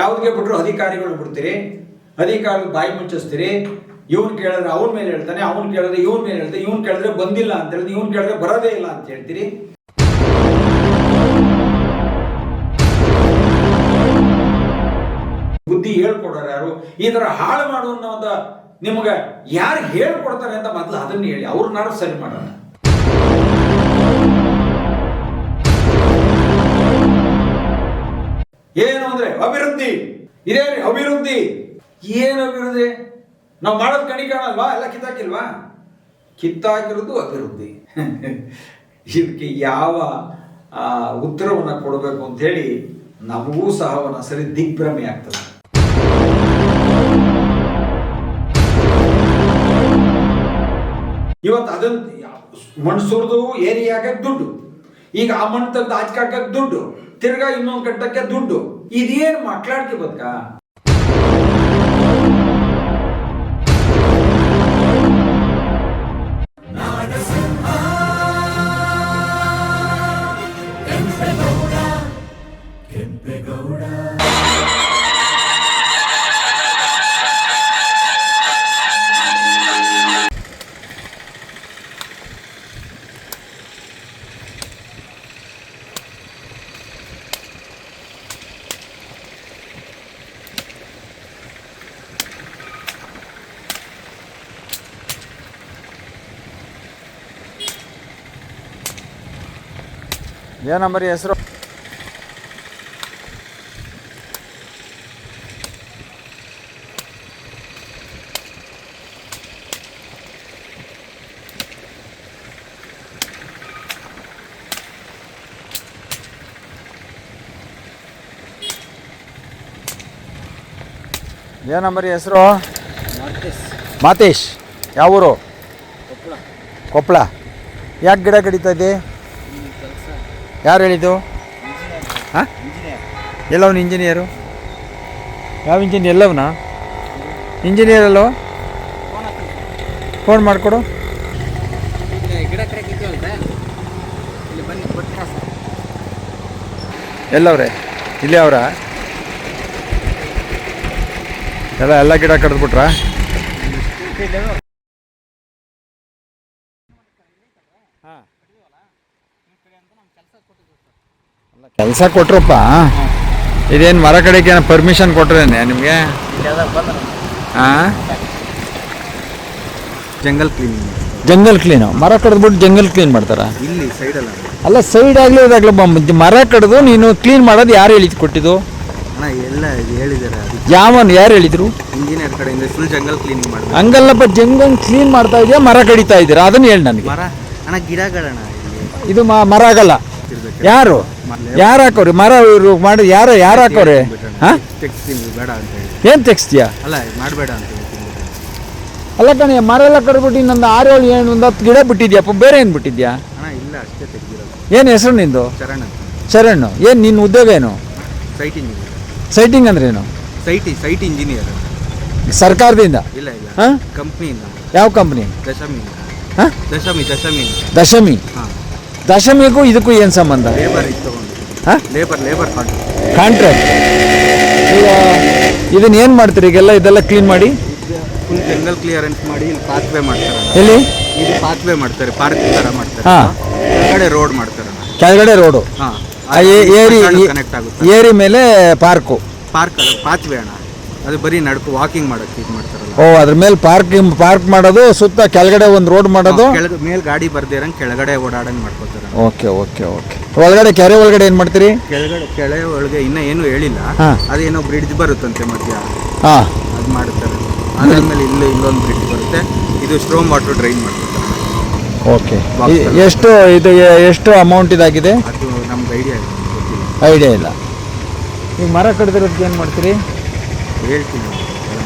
ಯಾವುದಕ್ಕೆ ಬಿಟ್ಟರು ಅಧಿಕಾರಿಗಳು ಬಿಡ್ತೀರಿ, ಅಧಿಕಾರಿಗಳು ಬಾಯಿ ಮುಚ್ಚಿಸ್ತೀರಿ. ಇವನು ಕೇಳಿದ್ರೆ ಅವನ ಮೇಲೆ ಹೇಳ್ತಾನೆ, ಅವನು ಕೇಳಿದ್ರೆ ಇವನ ಮೇಲೆ ಹೇಳ್ತಾನೆ, ಇವನು ಕೇಳಿದ್ರೆ ಬಂದಿಲ್ಲ ಅಂತ ಹೇಳಿದ್ರೆ, ಇವನು ಕೇಳಿದ್ರೆ ಬರೋದೇ ಇಲ್ಲ ಅಂತ ಹೇಳ್ತೀರಿ. ಬುದ್ಧಿ ಹೇಳ್ಕೊಡೋರು ಯಾರು? ಈ ತರ ಹಾಳು ಮಾಡುವಂತ ನಿಮ್ಗೆ ಯಾರು ಹೇಳ್ಕೊಡ್ತಾರೆ ಅಂತ ಮೊದಲು ಅದನ್ನ ಹೇಳಿ, ಅವ್ರನ್ನಾರು ಸರಿ ಮಾಡೋಣ. ಏನು ಅಂದ್ರೆ ಅಭಿವೃದ್ಧಿ ಇದೇ ರೀ ಅಭಿವೃದ್ಧಿ. ಏನು ಅಭಿವೃದ್ಧಿ? ನಾವು ಮಾಡೋದು ಕಣಿ ಕಾಣಲ್ವಾ? ಎಲ್ಲ ಕಿತ್ತಾಕಿಲ್ವಾ? ಕಿತ್ತಾಕಿರೋದು ಅಭಿವೃದ್ಧಿ. ಇದಕ್ಕೆ ಯಾವ ಉತ್ತರವನ್ನು ಕೊಡಬೇಕು ಅಂತ ಹೇಳಿ ನಮಗೂ ಸಹ ಒಂದೊಂದ್ಸರಿ ದಿಗ್ಭ್ರಮೆ ಆಗ್ತದೆ. ಇವತ್ತು ಅದನ್ನ ಮಣ್ಣು ಸುರಿದು ಏರಿಯಾಗಕ್ಕೆ ದುಡ್ಡು, ಈಗ ಆ ಮಣ್ಣು ತೆಗೆದು ಆಚಕಾಕಕ್ಕೆ ದುಡ್ಡು, ತಿರ್ಗಾ ಇನ್ನೊಂದು ಕಟ್ಟಕ್ಕೆ ದುಡ್ಡು. ಇದೇನು ಮಕ್ಕಳಾಡ್ಕೆ ಬದುಕಾ? ಏನಂಬರಿ ಹೆಸರು? ಏನಂಬರಿ ಹೆಸರು? ಮಾತೇಶ್. ಯಾವ ಊರು? ಕೊಪ್ಪಳ. ಯಾಕೆ ಗಿಡ ಕಡಿತಾ ಇದೆ? ಯಾರು ಹೇಳಿದ್ದು? ಹಾಂ, ಎಲ್ಲವನು ಇಂಜಿನಿಯರು? ಯಾವ ಇಂಜಿನಿಯರ್? ಎಲ್ಲವನ ಇಂಜಿನಿಯರ್ ಅಲ್ಲೋ? ಫೋನ್ ಮಾಡಿಕೊಡು. ಎಲ್ಲವ್ರೆ? ಇಲ್ಲೇ ಅವರ ಎಲ್ಲ ಗಿಡ ಕಡಿದ್ಬಿಟ್ರಾ? ಕೆಲಸ ಕೊಟ್ರಪ್ಪ. ಇದೇನು ಮರ ಕಡೆಗೆ ಪರ್ಮಿಷನ್ ಕೊಟ್ರೇನೆ ನಿಮಗೆ? ಹಾಂ, ಜಂಗಲ್ ಕ್ಲೀನು. ಮರ ಕಡಿದ್ಬಿಟ್ಟು ಜಂಗಲ್ ಕ್ಲೀನ್ ಮಾಡ್ತಾರ ಇಲ್ಲಿ ಸೈಡಲ್ಲ? ಅಲ್ಲ, ಸೈಡ್ ಆಗಲಿ ಇದಾಗಲಿ ಮರ ಕಡಿದು ನೀನು ಕ್ಲೀನ್ ಮಾಡೋದು ಯಾರು ಹೇಳಿದ್ ಕೊಟ್ಟಿದ್ದು? ಎಲ್ಲ ಹೇಳಿದ್ದಾರೆ. ಯಾವನು ಯಾರು ಹೇಳಿದ್ರು? ಇಂಜಿನಿಯರ್ ಕಡೆಯಿಂದ ಫುಲ್ ಜಂಗಲ್ ಕ್ಲೀನಿಂಗ್ ಮಾಡಿ. ಹಂಗಲ್ಲಪ್ಪ, ಜಂಗಲ್ ಕ್ಲೀನ್ ಮಾಡ್ತಾ ಇದೆಯಾ ಮರ ಕಡಿತಾ ಇದ್ದೀರಾ? ಅದನ್ನ ಹೇಳಿ ನನಗೆ. ಮರ ಅಣ್ಣ, ಗಿಡಗಳಣ್ಣ. ಇದು ಮರ ಆಗಲ್ಲ. ಯಾರು ಹಾಕೋರಿ ಮರ ಮಾಡಿ? ಯಾರು ಹಾಕೋರಿ? ಹಾಂ, ಬೇಡ ಅಂತ ಹೇಳಿ. ಏನು ತೆಗಿಸ್ತೀಯಾ? ಅಲ್ಲ, ಮಾಡಬೇಡ ಅಂತ ಹೇಳಿ. ಅಲ್ಲ ಕಣೆ, ಮರ ಎಲ್ಲ ಕಡ್ಬಿಟ್ಟು ಇನ್ನೊಂದು 6-7 ಏನು 10 ಗಿಡ ಬಿಟ್ಟಿದ್ಯಪ್ಪ. ಬೇರೆ ಏನು ಬಿಟ್ಟಿದ್ಯಾ? ಅಣ್ಣ ಇಲ್ಲ, ಅಷ್ಟೇ ತೆಗ್ದಿರೋದು. ಏನು ಹೆಸರು ನಿಂದು? ಚರಣ್ ಅಂತ. ಶರಣ್. ಏನು ನಿನ್ನ ಉದ್ಯೋಗ ಏನು? Site engineer. ಸೈಟಿಂಗ್ ಅಂದ್ರೆ ಏನು? Site engineer. ಸರ್ಕಾರದಿಂದ? ಇಲ್ಲ ಇಲ್ಲ, ಹಾಂ, ಕಂಪ್ನಿಯಿಂದ. ಯಾವ ಕಂಪ್ನಿ? ದಶಮಿ. ಹಾಂ, ದಶಮಿ. ಹಾಂ, ದಶಮಿಗೂ ಇದಕ್ಕೂ ಏನು ಸಂಬಂಧ? ಲೇಬರ್ ಇತ್ತು. ಹಾಂ, ಲೇಬರ್ ಕಾಂಟ್ರಾಕ್ಟ್. ಈಗ ಇದನ್ನ ಏನು ಮಾಡ್ತೀರಿ? ಈಗೆಲ್ಲ ಇದೆಲ್ಲ ಕ್ಲೀನ್ ಮಾಡಿ ಫುಲ್ ಜಂಗಲ್ ಕ್ಲಿಯರೆನ್ಸ್ ಮಾಡಿ ಇಲ್ಲಿ ಪಾತ್ವೇ ಮಾಡ್ತಾರೆ. ಎಲ್ಲಿ? ಇದು ಪಾತ್ವೇ ಮಾಡ್ತಾರೆ, ಪಾರ್ಕ್ ಥರ ಮಾಡ್ತಾರೆ. ಹಾಂ, ಕೆಳಗಡೆ ರೋಡ್ ಮಾಡ್ತಾರೆ. ಕೆಳಗಡೆ ರೋಡು. ಹಾಂ, ಕನೆಕ್ಟ್ ಆಗುತ್ತೆ. ಏರಿ ಮೇಲೆ ಪಾರ್ಕು. ಪಾತ್ವೇ ಅಣ್ಣ, ಅದು ಬರೀ ವಾಕಿಂಗ್ ಮಾಡೋಕ್ಕೆ ಇದು ಮಾಡ್ತಾರಲ್ಲ. ಓ, ಅದ್ರ ಮೇಲೆ ಪಾರ್ಕ್ ಮಾಡೋದು, ಸುತ್ತ ಕೆಳಗಡೆ ಒಂದು ರೋಡ್ ಮಾಡೋದು. ಮೇಲೆ ಗಾಡಿ ಬರ್ದಿರಂಗೆ ಕೆಳಗಡೆ ಓಡಾಡಂಗೆ ಮಾಡ್ಕೋತಾರೆ. ಓಕೆ. ಒಳಗಡೆ ಕೆರೆ ಒಳಗಡೆ ಏನು ಮಾಡ್ತೀರಿ? ಕೆಳೆ ಒಳಗೆ ಇನ್ನೂ ಏನು ಹೇಳಿಲ್ಲ. ಅದೇನೋ ಬ್ರಿಡ್ಜ್ ಬರುತ್ತಂತೆ ಮಧ್ಯ. ಹಾಂ, ಅದು ಮಾಡುತ್ತಾರೆ. ಅದಾದ್ಮೇಲೆ ಇಲ್ಲೊಂದು ಬ್ರಿಡ್ಜ್ ಬರುತ್ತೆ. ಇದು ಸ್ಟ್ರೋಮ್ ವಾಟರ್ ಡ್ರೈನ್ ಮಾಡ್ತಾರೆ. ಓಕೆ. ಎಷ್ಟು ಅಮೌಂಟ್ ಇದಾಗಿದೆ? ಅದು ನಮ್ಗೆ ಐಡಿಯಾ ಇಲ್ಲ. ಈಗ ಮರ ಕಡ್ದಿರೋದಕ್ಕೆ ಏನು ಮಾಡ್ತೀರಿ? ಹೇಳ್ತೀನಿ.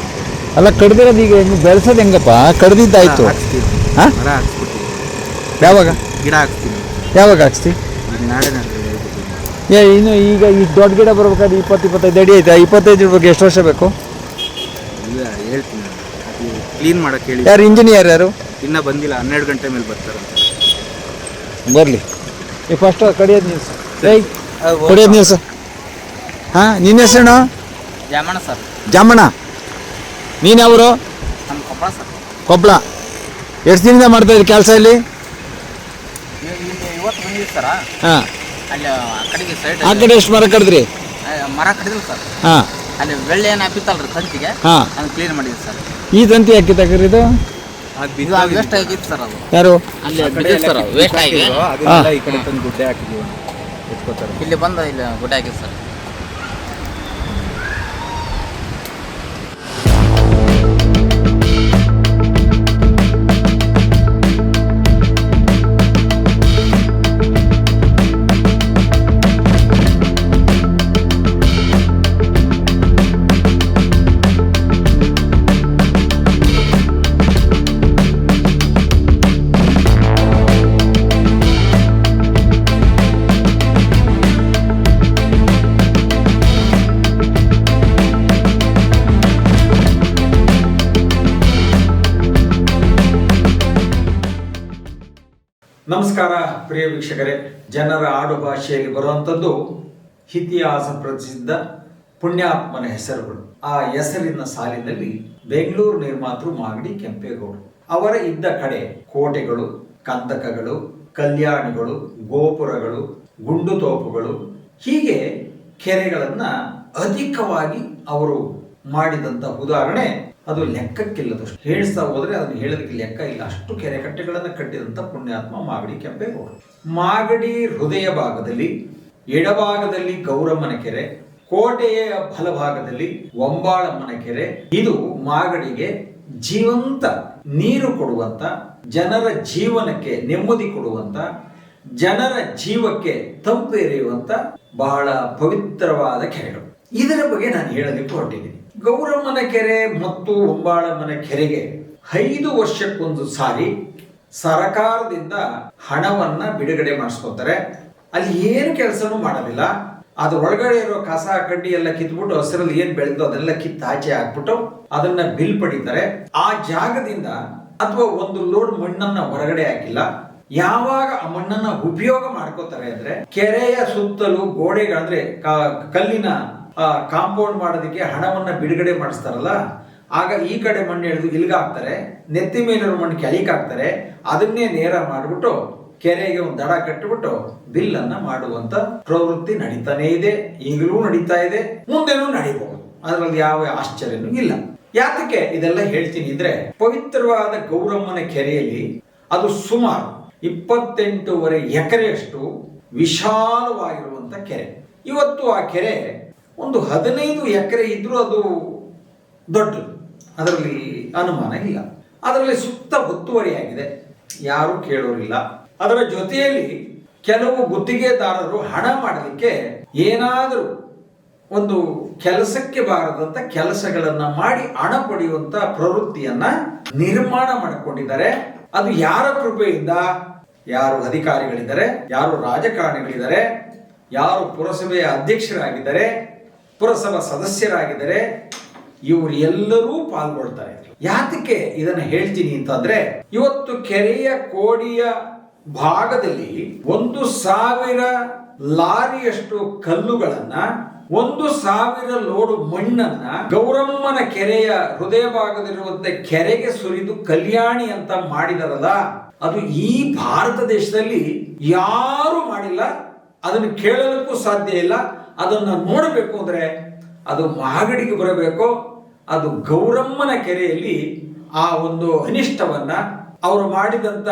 ಅಲ್ಲ, ಕಡ್ದಿರೋದು ಈಗ ಬೆಳೆಸೋದು ಹೆಂಗಪ್ಪ? ಕಡ್ದಿದ್ದಾಯ್ತು. ಹಾಂ, ಮರ ಹಾಕ್ಸ್ಬಿಡ್ತೀವಿ. ಯಾವಾಗ? ಗಿಡ ಹಾಕ್ತೀನಿ. ಯಾವಾಗ ಹಾಕ್ಸ್ತಿ? ನಾಳೆ ಇನ್ನು ಈಗ ಈ ದೊಡ್ಡ ಗಿಡ ಬರ್ಬೇಕಾದ್ರೆ 20-25 ಅಡಿ ಐತೆ. 25 ಬಗ್ಗೆ ಎಷ್ಟು ವರ್ಷ ಬೇಕು? ಇಲ್ಲ, ಹೇಳ್ತೀನಿ. ಅದು ಕ್ಲೀನ್ ಮಾಡೋಕ್ಕೆ ಹೇಳಿ. ಯಾರು ಇಂಜಿನಿಯರ್? ಯಾರು ಇನ್ನೂ ಬಂದಿಲ್ಲ. 12 ಗಂಟೆ ಮೇಲೆ ಬರ್ತಾರೆ. ಬರಲಿ. ಈ ಫಸ್ಟ್ ಕಡಿಯೋದು ನಿಲ್ಸು. ಕಡಿಯೋದು ನಿಲ್ಸು. ಹಾಂ, ನಿನ್ನ ಹೆಸರು? ಜಾಮಣ್ಣ ಸರ್. ಜಾಮಣ್ಣ, ನೀನು ಯಾವರು? ನಮ್ಮ ಕೊಪ್ಪಳ ಸರ್. ಕೊಪ್ಪಳ. ಎಷ್ಟು ದಿನದಿಂದ ಮಾಡ್ತಾ ಇದ್ದೀರಿ ಕೆಲಸ ಇಲ್ಲಿ? ಇವತ್ತು ಬಂದಿದ್ದೀವಿ ಸರ. ಹಾಂ. ಅಲ್ಲಿ ಆ ಕಡೆಗೆ ಸೈಡ್ ಆ ಕಡೆ ಎಷ್ಟು ಮರ ಕಡಿದ್ರಿ? ಮರ ಕಡಿದಿಲ್ಲ ಸರ್. ಹಾಂ. ಅಲ್ಲಿ ಬೆಳ್ಳಿ ಏನು ಹಾಕಿತ್ತಲ್ರಿ ತಂತಿಗೆ, ಹಾಂ, ಅದನ್ನು ಕ್ಲೀನ್ ಮಾಡಿದ್ವಿ ಸರ್. ಈ ತಂತಿ ಹಾಕಿ ತಗರಿ ಇದು ವೇಸ್ಟ್ ಆಗಿತ್ತು ಸರ್. ಅದು ಯಾರು? ಅಲ್ಲಿ ಬಿದ್ದಿತ್ತು ಸರ್, ವೇಸ್ಟ್ ಆಗಿ ಅದನ್ನೆಲ್ಲ ಈ ಕಡೆ ತಂದು ಗುಡ್ಡೆ ಹಾಕಿದ್ದೀವಿ, ಎತ್ಕೋತಾರೆ. ಇಲ್ಲಿ ಬಂದು ಇಲ್ಲಿ ಗುಡ್ಡೆ ಹಾಕಿತ್ತು ಸರ್. ನಮಸ್ಕಾರ ಪ್ರಿಯ ವೀಕ್ಷಕರೇ. ಜನರ ಆಡು ಭಾಷೆಯಲ್ಲಿ ಬರುವಂಥದ್ದು ಇತಿಹಾಸ ಪ್ರಸಿದ್ಧ ಪುಣ್ಯಾತ್ಮನ ಹೆಸರುಗಳು. ಆ ಹೆಸರಿನ ಸಾಲಿನಲ್ಲಿ ಬೆಂಗಳೂರು ನಿರ್ಮಾತೃ ಮಾಗಡಿ ಕೆಂಪೇಗೌಡರು ಅವರ ಇದ್ದ ಕಡೆ ಕೋಟೆಗಳು, ಕಂದಕಗಳು, ಕಲ್ಯಾಣಿಗಳು, ಗೋಪುರಗಳು, ಗುಂಡುತೋಪುಗಳು, ಹೀಗೆ ಕೆರೆಗಳನ್ನ ಅಧಿಕವಾಗಿ ಅವರು ಮಾಡಿದಂತ ಉದಾಹರಣೆ ಅದು ಲೆಕ್ಕಕ್ಕಿಲ್ಲದಷ್ಟು. ಹೇಳಿಸ್ತಾ ಹೋದ್ರೆ ಅದನ್ನು ಹೇಳೋದಕ್ಕೆ ಲೆಕ್ಕ ಇಲ್ಲ, ಅಷ್ಟು ಕೆರೆ ಕಟ್ಟೆಗಳನ್ನು ಕಟ್ಟಿದಂತ ಪುಣ್ಯಾತ್ಮ ಮಾಗಡಿ ಕೆಂಪೇಗೌಡರು. ಮಾಗಡಿ ಹೃದಯ ಭಾಗದಲ್ಲಿ ಎಡಭಾಗದಲ್ಲಿ ಗೌರಮ್ಮನ ಕೆರೆ, ಕೋಟೆಯ ಬಲಭಾಗದಲ್ಲಿ ಒಂಬಾಳಮ್ಮನ ಕೆರೆ. ಇದು ಮಾಗಡಿಗೆ ಜೀವಂತ ನೀರು ಕೊಡುವಂತ, ಜನರ ಜೀವನಕ್ಕೆ ನೆಮ್ಮದಿ ಕೊಡುವಂತ, ಜನರ ಜೀವಕ್ಕೆ ತಂಪು ಎರೆಯುವಂತ ಬಹಳ ಪವಿತ್ರವಾದ ಕೆರೆಗಳು. ಇದರ ಬಗ್ಗೆ ನಾನು ಹೇಳಲಿಕ್ಕೆ ಹೊರಟಿದ್ದೀನಿ. ಗೌರಮ್ಮನ ಕೆರೆ ಮತ್ತು ಒಂಬಾಳಮ್ಮನ ಕೆರೆಗೆ 5 ವರ್ಷಕ್ಕೊಂದು ಸಾರಿ ಸರಕಾರದಿಂದ ಹಣವನ್ನ ಬಿಡುಗಡೆ ಮಾಡಿಸ್ಕೊತಾರೆ. ಅಲ್ಲಿ ಏನು ಕೆಲಸನೂ ಮಾಡೋದಿಲ್ಲ. ಅದ್ರ ಒಳಗಡೆ ಇರೋ ಕಸ ಕಡ್ಡಿ ಎಲ್ಲ ಕಿತ್ಬಿಟ್ಟು ಹಸಿರಲ್ಲಿ ಏನ್ ಬೆಳೆದು ಅದೆಲ್ಲ ಕಿತ್ತಾಚೆ ಹಾಕ್ಬಿಟ್ಟು ಅದನ್ನ ಬಿಲ್ ಪಡಿತಾರೆ. ಆ ಜಾಗದಿಂದ ಅಥವಾ ಒಂದು ಲೋಡ್ ಮಣ್ಣನ್ನ ಹೊರಗಡೆ ಹಾಕಿಲ್ಲ. ಯಾವಾಗ ಆ ಮಣ್ಣನ್ನ ಉಪಯೋಗ ಮಾಡ್ಕೋತಾರೆ ಅಂದ್ರೆ ಕೆರೆಯ ಸುತ್ತಲೂ ಗೋಡೆಗಳಂದ್ರೆ ಕಲ್ಲಿನ ಕಾಂಪೌಂಡ್ ಮಾಡೋದಕ್ಕೆ ಹಣವನ್ನ ಬಿಡುಗಡೆ ಮಾಡಿಸ್ತಾರಲ್ಲ, ಆಗ ಈ ಕಡೆ ಮಣ್ಣು ಎಳೆದು ಇಲ್ಗ ಹಾಕ್ತಾರೆ, ನೆತ್ತಿ ಮೇಲಿರೋ ಮಣ್ಣು ಕೆಳಗೆ ಹಾಕ್ತಾರೆ, ಅದನ್ನೇ ನೇರ ಮಾಡಿಬಿಟ್ಟು ಕೆರೆಗೆ ಒಂದು ದಡ ಕಟ್ಟಿಬಿಟ್ಟು ಬಿಲ್ ಅನ್ನ ಮಾಡುವಂತ ಪ್ರವೃತ್ತಿ ನಡೀತಾನೆ ಇದೆ. ಈಗಲೂ ನಡೀತಾ ಇದೆ, ಮುಂದೆನೂ ನಡೀಬಹುದು. ಅದರಲ್ಲಿ ಯಾವ ಆಶ್ಚರ್ಯನೂ ಇಲ್ಲ. ಯಾತಕ್ಕೆ ಇದೆಲ್ಲ ಹೇಳ್ತೀನಿ ಅಂದ್ರೆ, ಪವಿತ್ರವಾದ ಗೌರಮ್ಮನ ಕೆರೆಯಲ್ಲಿ ಅದು ಸುಮಾರು 28.5 ಎಕರೆಯಷ್ಟು ವಿಶಾಲವಾಗಿರುವಂತ ಕೆರೆ. ಇವತ್ತು ಆ ಕೆರೆ ಒಂದು 15 ಎಕರೆ ಇದ್ರೂ ಅದು ದೊಡ್ಡದು, ಅದರಲ್ಲಿ ಅನುಮಾನ ಇಲ್ಲ. ಅದರಲ್ಲಿ ಸುತ್ತ ಒತ್ತುವರಿಯಾಗಿದೆ, ಯಾರು ಕೇಳೋರಿಲ್ಲ. ಅದರ ಜೊತೆಯಲ್ಲಿ ಕೆಲವು ಗುತ್ತಿಗೆದಾರರು ಹಣ ಮಾಡಲಿಕ್ಕೆ ಏನಾದರೂ ಒಂದು ಕೆಲಸಕ್ಕೆ ಬಾರದಂತ ಕೆಲಸಗಳನ್ನ ಮಾಡಿ ಹಣ ಪಡೆಯುವಂತ ಪ್ರವೃತ್ತಿಯನ್ನ ನಿರ್ಮಾಣ ಮಾಡಿಕೊಂಡಿದ್ದಾರೆ. ಅದು ಯಾರ ಕೃಪೆಯಿಂದ? ಯಾರು ಅಧಿಕಾರಿಗಳಿದ್ದಾರೆ, ಯಾರು ರಾಜಕಾರಣಿಗಳಿದ್ದಾರೆ, ಯಾರು ಪುರಸಭೆಯ ಅಧ್ಯಕ್ಷರಾಗಿದ್ದಾರೆ, ಪುರಸಭಾ ಸದಸ್ಯರಾಗಿದ್ದಾರೆ, ಇವರು ಎಲ್ಲರೂ ಪಾಲ್ಗೊಳ್ತಾರೆ. ಯಾತಕ್ಕೆ ಇದನ್ನ ಹೇಳ್ತೀನಿ ಅಂತಂದ್ರೆ, ಇವತ್ತು ಕೆರೆಯ ಕೋಡಿಯ ಭಾಗದಲ್ಲಿ 1,000 ಲಾರಿಯಷ್ಟು ಕಲ್ಲುಗಳನ್ನ, 1,000 ಲೋಡು ಮಣ್ಣನ್ನ ಗೌರಮ್ಮನ ಕೆರೆಯ ಹೃದಯ ಭಾಗದಲ್ಲಿರುವಂತ ಕೆರೆಗೆ ಸುರಿದು ಕಲ್ಯಾಣಿ ಅಂತ ಮಾಡಿದಾರಲ್ಲ, ಅದು ಈ ಭಾರತ ದೇಶದಲ್ಲಿ ಯಾರು ಮಾಡಿಲ್ಲ. ಅದನ್ನು ಕೇಳಲಿಕ್ಕೂ ಸಾಧ್ಯ ಇಲ್ಲ. ಅದನ್ನ ನೋಡಬೇಕು ಅಂದ್ರೆ ಅದು ಮಾಗಡಿಗೆ ಬರಬೇಕು. ಅದು ಗೌರಮ್ಮನ ಕೆರೆಯಲ್ಲಿ ಆ ಒಂದು ಅನಿಷ್ಟವನ್ನ, ಅವರು ಮಾಡಿದಂತ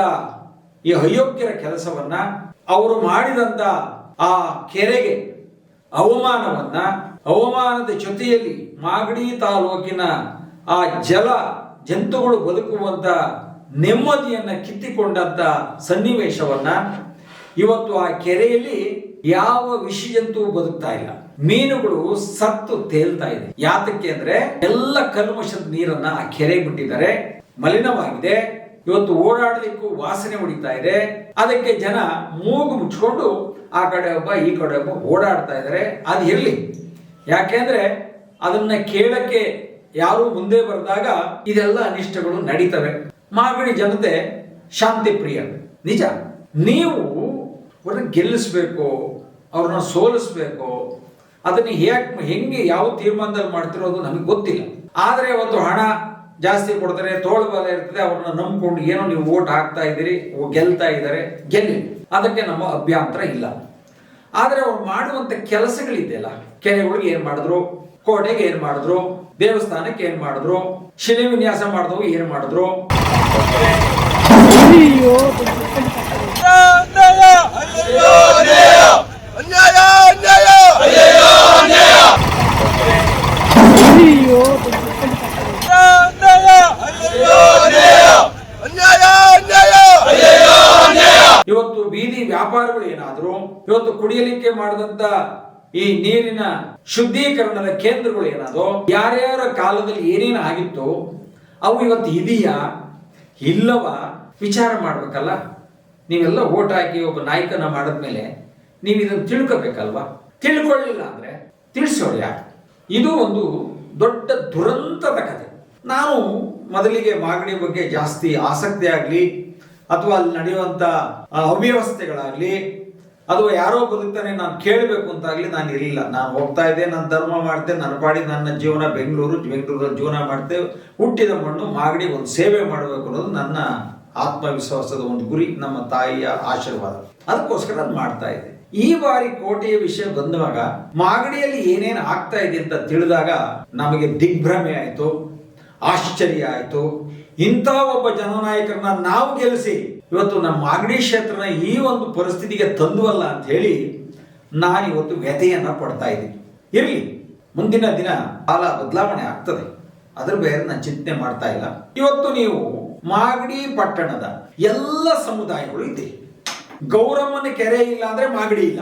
ಈ ಅಯೋಗ್ಯರ ಕೆಲಸವನ್ನ, ಅವರು ಮಾಡಿದಂತ ಆ ಕೆರೆಗೆ ಅವಮಾನದ ಜೊತೆಯಲ್ಲಿ ಮಾಗಡಿ ತಾಲೂಕಿನ ಆ ಜಂತುಗಳು ಬದುಕುವಂತ ನೆಮ್ಮದಿಯನ್ನ ಕಿತ್ತಿಕೊಂಡಂತ ಸನ್ನಿವೇಶವನ್ನ, ಇವತ್ತು ಆ ಕೆರೆಯಲ್ಲಿ ಯಾವ ವಿಷ ಜಂತು ಬದುಕ್ತಾ ಇಲ್ಲ, ಮೀನುಗಳು ಸತ್ತು ತೇಲ್ತಾ ಇದೆ. ಯಾತಕ್ಕೆ ಅಂದ್ರೆ ಎಲ್ಲ ಕಲ್ಮಶದ ನೀರನ್ನ ಆ ಕೆರೆ ಬಿಟ್ಟಿದ್ದಾರೆ, ಮಲಿನವಾಗಿದೆ. ಇವತ್ತು ಓಡಾಡಲಿಕ್ಕೂ ವಾಸನೆ ಹೊಡಿತಾ ಇದೆ. ಅದಕ್ಕೆ ಜನ ಮೂಗು ಮುಚ್ಕೊಂಡು ಆ ಕಡೆ ಒಬ್ಬ ಈ ಕಡೆ ಒಬ್ಬ ಓಡಾಡ್ತಾ ಇದ್ದಾರೆ. ಅದು ಇರ್ಲಿ, ಯಾಕೆಂದ್ರೆ ಅದನ್ನ ಕೇಳಕ್ಕೆ ಯಾರು ಮುಂದೆ ಬರೆದಾಗ ಇದೆಲ್ಲ ಅನಿಷ್ಟಗಳು ನಡೀತವೆ. ಮಾಗಡಿ ಜನತೆ ಶಾಂತಿ ಪ್ರಿಯ, ನಿಜ. ನೀವು ಅವ್ರನ್ನ ಗೆಲ್ಲಿಸ್ಬೇಕು, ಅವ್ರನ್ನ ಸೋಲಿಸ್ಬೇಕು, ಅದನ್ನು ಹೆಂಗೆ ಯಾವ ತೀರ್ಮಾನದಲ್ಲಿ ಮಾಡ್ತಿರೋದು ನಮಗೆ ಗೊತ್ತಿಲ್ಲ. ಆದರೆ ಅವತ್ತು ಹಣ ಜಾಸ್ತಿ ಕೊಡ್ತಾರೆ, ತೋಳ್ಬಲ ಇರ್ತದೆ, ಅವ್ರನ್ನ ನಂಬ್ಕೊಂಡು ಏನೋ ನೀವು ಓಟ್ ಹಾಕ್ತಾ ಇದ್ದೀರಿ, ಗೆಲ್ತಾ ಇದ್ದಾರೆ, ಗೆಲ್ಲಿ, ಅದಕ್ಕೆ ನಮ್ಮ ಅಭ್ಯಂತರ ಇಲ್ಲ. ಆದರೆ ಅವ್ರು ಮಾಡುವಂತ ಕೆಲಸಗಳಿದೆಯಲ್ಲ, ಕೆರೆಗಳಿಗೆ ಏನ್ ಮಾಡಿದ್ರು, ಕೋಟೆಗೆ ಏನ್ ಮಾಡಿದ್ರು, ದೇವಸ್ಥಾನಕ್ಕೆ ಏನ್ ಮಾಡಿದ್ರು, ಶಿಲೆ ವಿನ್ಯಾಸ ಮಾಡಿದವು ಏನ್ ಮಾಡಿದ್ರು, ಇವತ್ತು ಬೀದಿ ವ್ಯಾಪಾರಗಳು ಏನಾದ್ರು, ಇವತ್ತು ಕುಡಿಯಲಿಕ್ಕೆ ಮಾಡಿದಂತ ಈ ನೀರಿನ ಶುದ್ಧೀಕರಣದ ಕೇಂದ್ರಗಳು ಏನಾದ್ರು, ಯಾರ್ಯಾರ ಕಾಲದಲ್ಲಿ ಏನೇನು ಆಗಿತ್ತು ಅವು ಇವತ್ತು ಇದೆಯಾ ಇಲ್ಲವಾ ವಿಚಾರ ಮಾಡ್ಬೇಕಲ್ಲ. ನೀವೆಲ್ಲ ಓಟ್ ಹಾಕಿ ಒಬ್ಬ ನಾಯಕನ ಮಾಡಿದ್ಮೇಲೆ ನೀವು ಇದನ್ನು ತಿಳ್ಕೋಬೇಕಲ್ವಾ? ತಿಳ್ಕೊಳ್ಳಿಲ್ಲ ಅಂದ್ರೆ ತಿಳಿಸೋರು ಯಾರು? ಇದು ಒಂದು ದೊಡ್ಡ ದುರಂತದ ಕಥೆ. ನಾನು ಮೊದಲಿಗೆ ಮಾಗಡಿ ಬಗ್ಗೆ ಜಾಸ್ತಿ ಆಸಕ್ತಿ ಆಗಲಿ ಅಥವಾ ಅಲ್ಲಿ ನಡೆಯುವಂಥ ಅವ್ಯವಸ್ಥೆಗಳಾಗಲಿ ಅಥವಾ ಯಾರೋ ಬದುಕ್ತಾನೆ ನಾನು ಕೇಳಬೇಕು ಅಂತಾಗಲಿ ನಾನು ಇರಲಿಲ್ಲ. ನಾನು ಹೋಗ್ತಾ ಇದ್ದೆ, ನನ್ನ ಧರ್ಮ ಮಾಡ್ತೇನೆ, ನನ್ನ ಪಾಡಿ ನನ್ನ ಜೀವನ ಬೆಂಗಳೂರಲ್ಲಿ ಜೀವನ ಮಾಡ್ತೇವೆ. ಹುಟ್ಟಿದ ಮಣ್ಣು ಮಾಗಡಿ ಒಂದು ಸೇವೆ ಮಾಡಬೇಕು ಅನ್ನೋದು ನನ್ನ ಆತ್ಮವಿಶ್ವಾಸದ ಒಂದು ಗುರಿ, ನಮ್ಮ ತಾಯಿಯ ಆಶೀರ್ವಾದ. ಅದಕ್ಕೋಸ್ಕರ ನಾನು ಮಾಡ್ತಾ ಇದ್ದೆ. ಈ ಬಾರಿ ಕೋಟೆಯ ವಿಷಯ ಬಂದಾಗ ಮಾಗಡಿಯಲ್ಲಿ ಏನೇನು ಆಗ್ತಾ ಇದೆ ಅಂತ ತಿಳಿದಾಗ ನಮಗೆ ದಿಗ್ಭ್ರಮೆ ಆಯಿತು, ಆಶ್ಚರ್ಯ ಆಯಿತು. ಇಂಥ ಒಬ್ಬ ಜನನಾಯಕರನ್ನ ನಾವು ಗೆಲ್ಲಿಸಿ ಇವತ್ತು ನಮ್ಮ ಮಾಗಡಿ ಕ್ಷೇತ್ರನ ಈ ಒಂದು ಪರಿಸ್ಥಿತಿಗೆ ತಂದುವಲ್ಲ ಅಂತ ಹೇಳಿ ನಾನು ಇವತ್ತು ವ್ಯಥೆಯನ್ನ ಪಡ್ತಾ ಇದ್ದೀನಿ. ಇರಲಿ, ಮುಂದಿನ ದಿನ ಕಾಲ ಬದಲಾವಣೆ ಆಗ್ತದೆ, ಅದ್ರ ಬೇರೆ ನಾನು ಚಿಂತನೆ ಮಾಡ್ತಾ ಇಲ್ಲ. ಇವತ್ತು ನೀವು ಮಾಗಡಿ ಪಟ್ಟಣದ ಎಲ್ಲ ಸಮುದಾಯಗಳು ಇದೆ. ಗೌರಮ್ಮನ ಕೆರೆ ಇಲ್ಲ ಅಂದ್ರೆ ಮಾಗಡಿ ಇಲ್ಲ,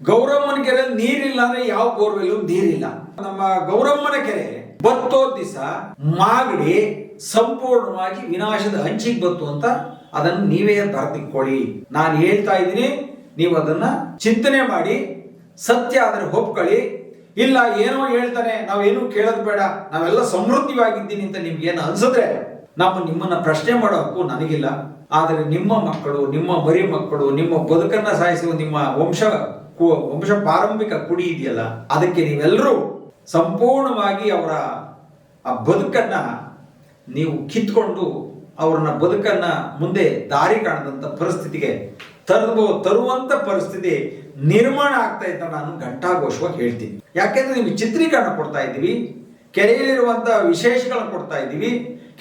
ಗೌರಮ್ಮನ ಕೆರೆ ನೀರಿಲ್ಲ ಅಂದ್ರೆ ಯಾವ ಬೋರ್ವೆಲ್ ನೀರಿಲ್ಲ. ನಮ್ಮ ಗೌರಮ್ಮನ ಕೆರೆ ಬತ್ತೋ ದಿವಸ ಮಾಗಡಿ ಸಂಪೂರ್ಣವಾಗಿ ವಿನಾಶದ ಹಂಚಿಗೆ ಬತ್ತು ಅಂತ ಅದನ್ನು ನೀವೇ ಬರೆದಿಟ್ಕೊಳ್ಳಿ. ನಾನು ಹೇಳ್ತಾ ಇದ್ದೀನಿ, ನೀವು ಅದನ್ನ ಚಿಂತನೆ ಮಾಡಿ, ಸತ್ಯ ಆದರೆ ಒಪ್ಕೊಳ್ಳಿ. ಇಲ್ಲ ಏನೋ ಹೇಳ್ತಾನೆ, ನಾವೇನು ಕೇಳೋದು ಬೇಡ, ನಾವೆಲ್ಲ ಸಮೃದ್ಧವಾಗಿದ್ದೀನಿ ಅಂತ ನಿಮ್ಗೇನು ಅನ್ಸಿದ್ರೆ ನಿಮ್ಮನ್ನ ಪ್ರಶ್ನೆ ಮಾಡೋ ಹಕ್ಕು ನನಗಿಲ್ಲ. ಆದರೆ ನಿಮ್ಮ ಮಕ್ಕಳು, ನಿಮ್ಮ ಮರಿ ಮಕ್ಕಳು, ನಿಮ್ಮ ಬದುಕನ್ನ ಸಾಯಿಸುವ ನಿಮ್ಮ ವಂಶ ಪಾರಂಭಿಕ ಕುಡಿ ಇದೆಯಲ್ಲ, ಅದಕ್ಕೆ ನೀವೆಲ್ಲರೂ ಸಂಪೂರ್ಣವಾಗಿ ಅವರ ಆ ಬದುಕನ್ನ ನೀವು ಕಿತ್ಕೊಂಡು ಅವ್ರನ್ನ ಬದುಕನ್ನ ಮುಂದೆ ದಾರಿ ಕಾಣದಂತ ಪರಿಸ್ಥಿತಿಗೆ ತರುವಂತ ಪರಿಸ್ಥಿತಿ ನಿರ್ಮಾಣ ಆಗ್ತಾ ಇದ್ದ ನಾನು ಘಂಟಾಘೋಷವಾಗಿ ಹೇಳ್ತೀನಿ. ಯಾಕೆಂದ್ರೆ ನಿಮ್ಗೆ ಚಿತ್ರೀಕರಣ ಕೊಡ್ತಾ ಇದ್ದೀವಿ, ಕೆರೆಯಲ್ಲಿರುವಂತ ವಿಶೇಷಗಳನ್ನ ಕೊಡ್ತಾ ಇದ್ದೀವಿ,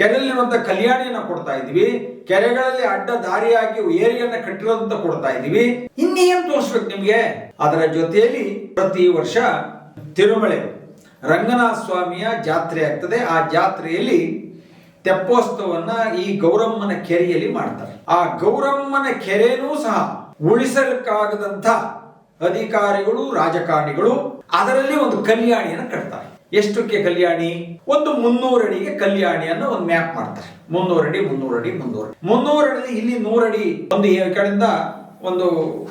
ಕೆರೆಯಲ್ಲಿರುವಂತ ಕಲ್ಯಾಣಿಯನ್ನ ಕೊಡ್ತಾ ಇದ್ದೀವಿ, ಕೆರೆಗಳಲ್ಲಿ ಅಡ್ಡ ದಾರಿಯಾಗಿ ಏರಿಯನ್ನ ಕಟ್ಟಿರೋದಂತ ಕೊಡ್ತಾ ಇದ್ದೀವಿ. ಇನ್ನೇನು ತೋರಿಸ್ಬೇಕು ನಿಮ್ಗೆ? ಅದರ ಜೊತೆಯಲ್ಲಿ ಪ್ರತಿ ವರ್ಷ ತಿರುಮಲೆ ರಂಗನಾಥ ಸ್ವಾಮಿಯ ಜಾತ್ರೆ ಆಗ್ತದೆ. ಆ ಜಾತ್ರೆಯಲ್ಲಿ ತೆಪ್ಪೋತ್ಸವನ್ನ ಈ ಗೌರಮ್ಮನ ಕೆರೆಯಲ್ಲಿ ಮಾಡ್ತಾರೆ. ಆ ಗೌರಮ್ಮನ ಕೆರೆನೂ ಸಹ ಉಳಿಸಲಿಕ್ಕಾಗದಂತ ಅಧಿಕಾರಿಗಳು, ರಾಜಕಾರಣಿಗಳು ಅದರಲ್ಲಿ ಒಂದು ಕಲ್ಯಾಣಿಯನ್ನು ಕಟ್ತಾರೆ. ಎಷ್ಟಕ್ಕೆ ಕಲ್ಯಾಣಿ? ಒಂದು 300 ಅಡಿಗೆ ಕಲ್ಯಾಣಿಯನ್ನು ಒಂದು ಮ್ಯಾಪ್ ಮಾಡ್ತಾರೆ. 300 ಅಡಿ 300 ಅಡಿ 300 ಅಡಿ, ಇಲ್ಲಿ 100 ಅಡಿ ಒಂದು ಕಡೆಯಿಂದ ಒಂದು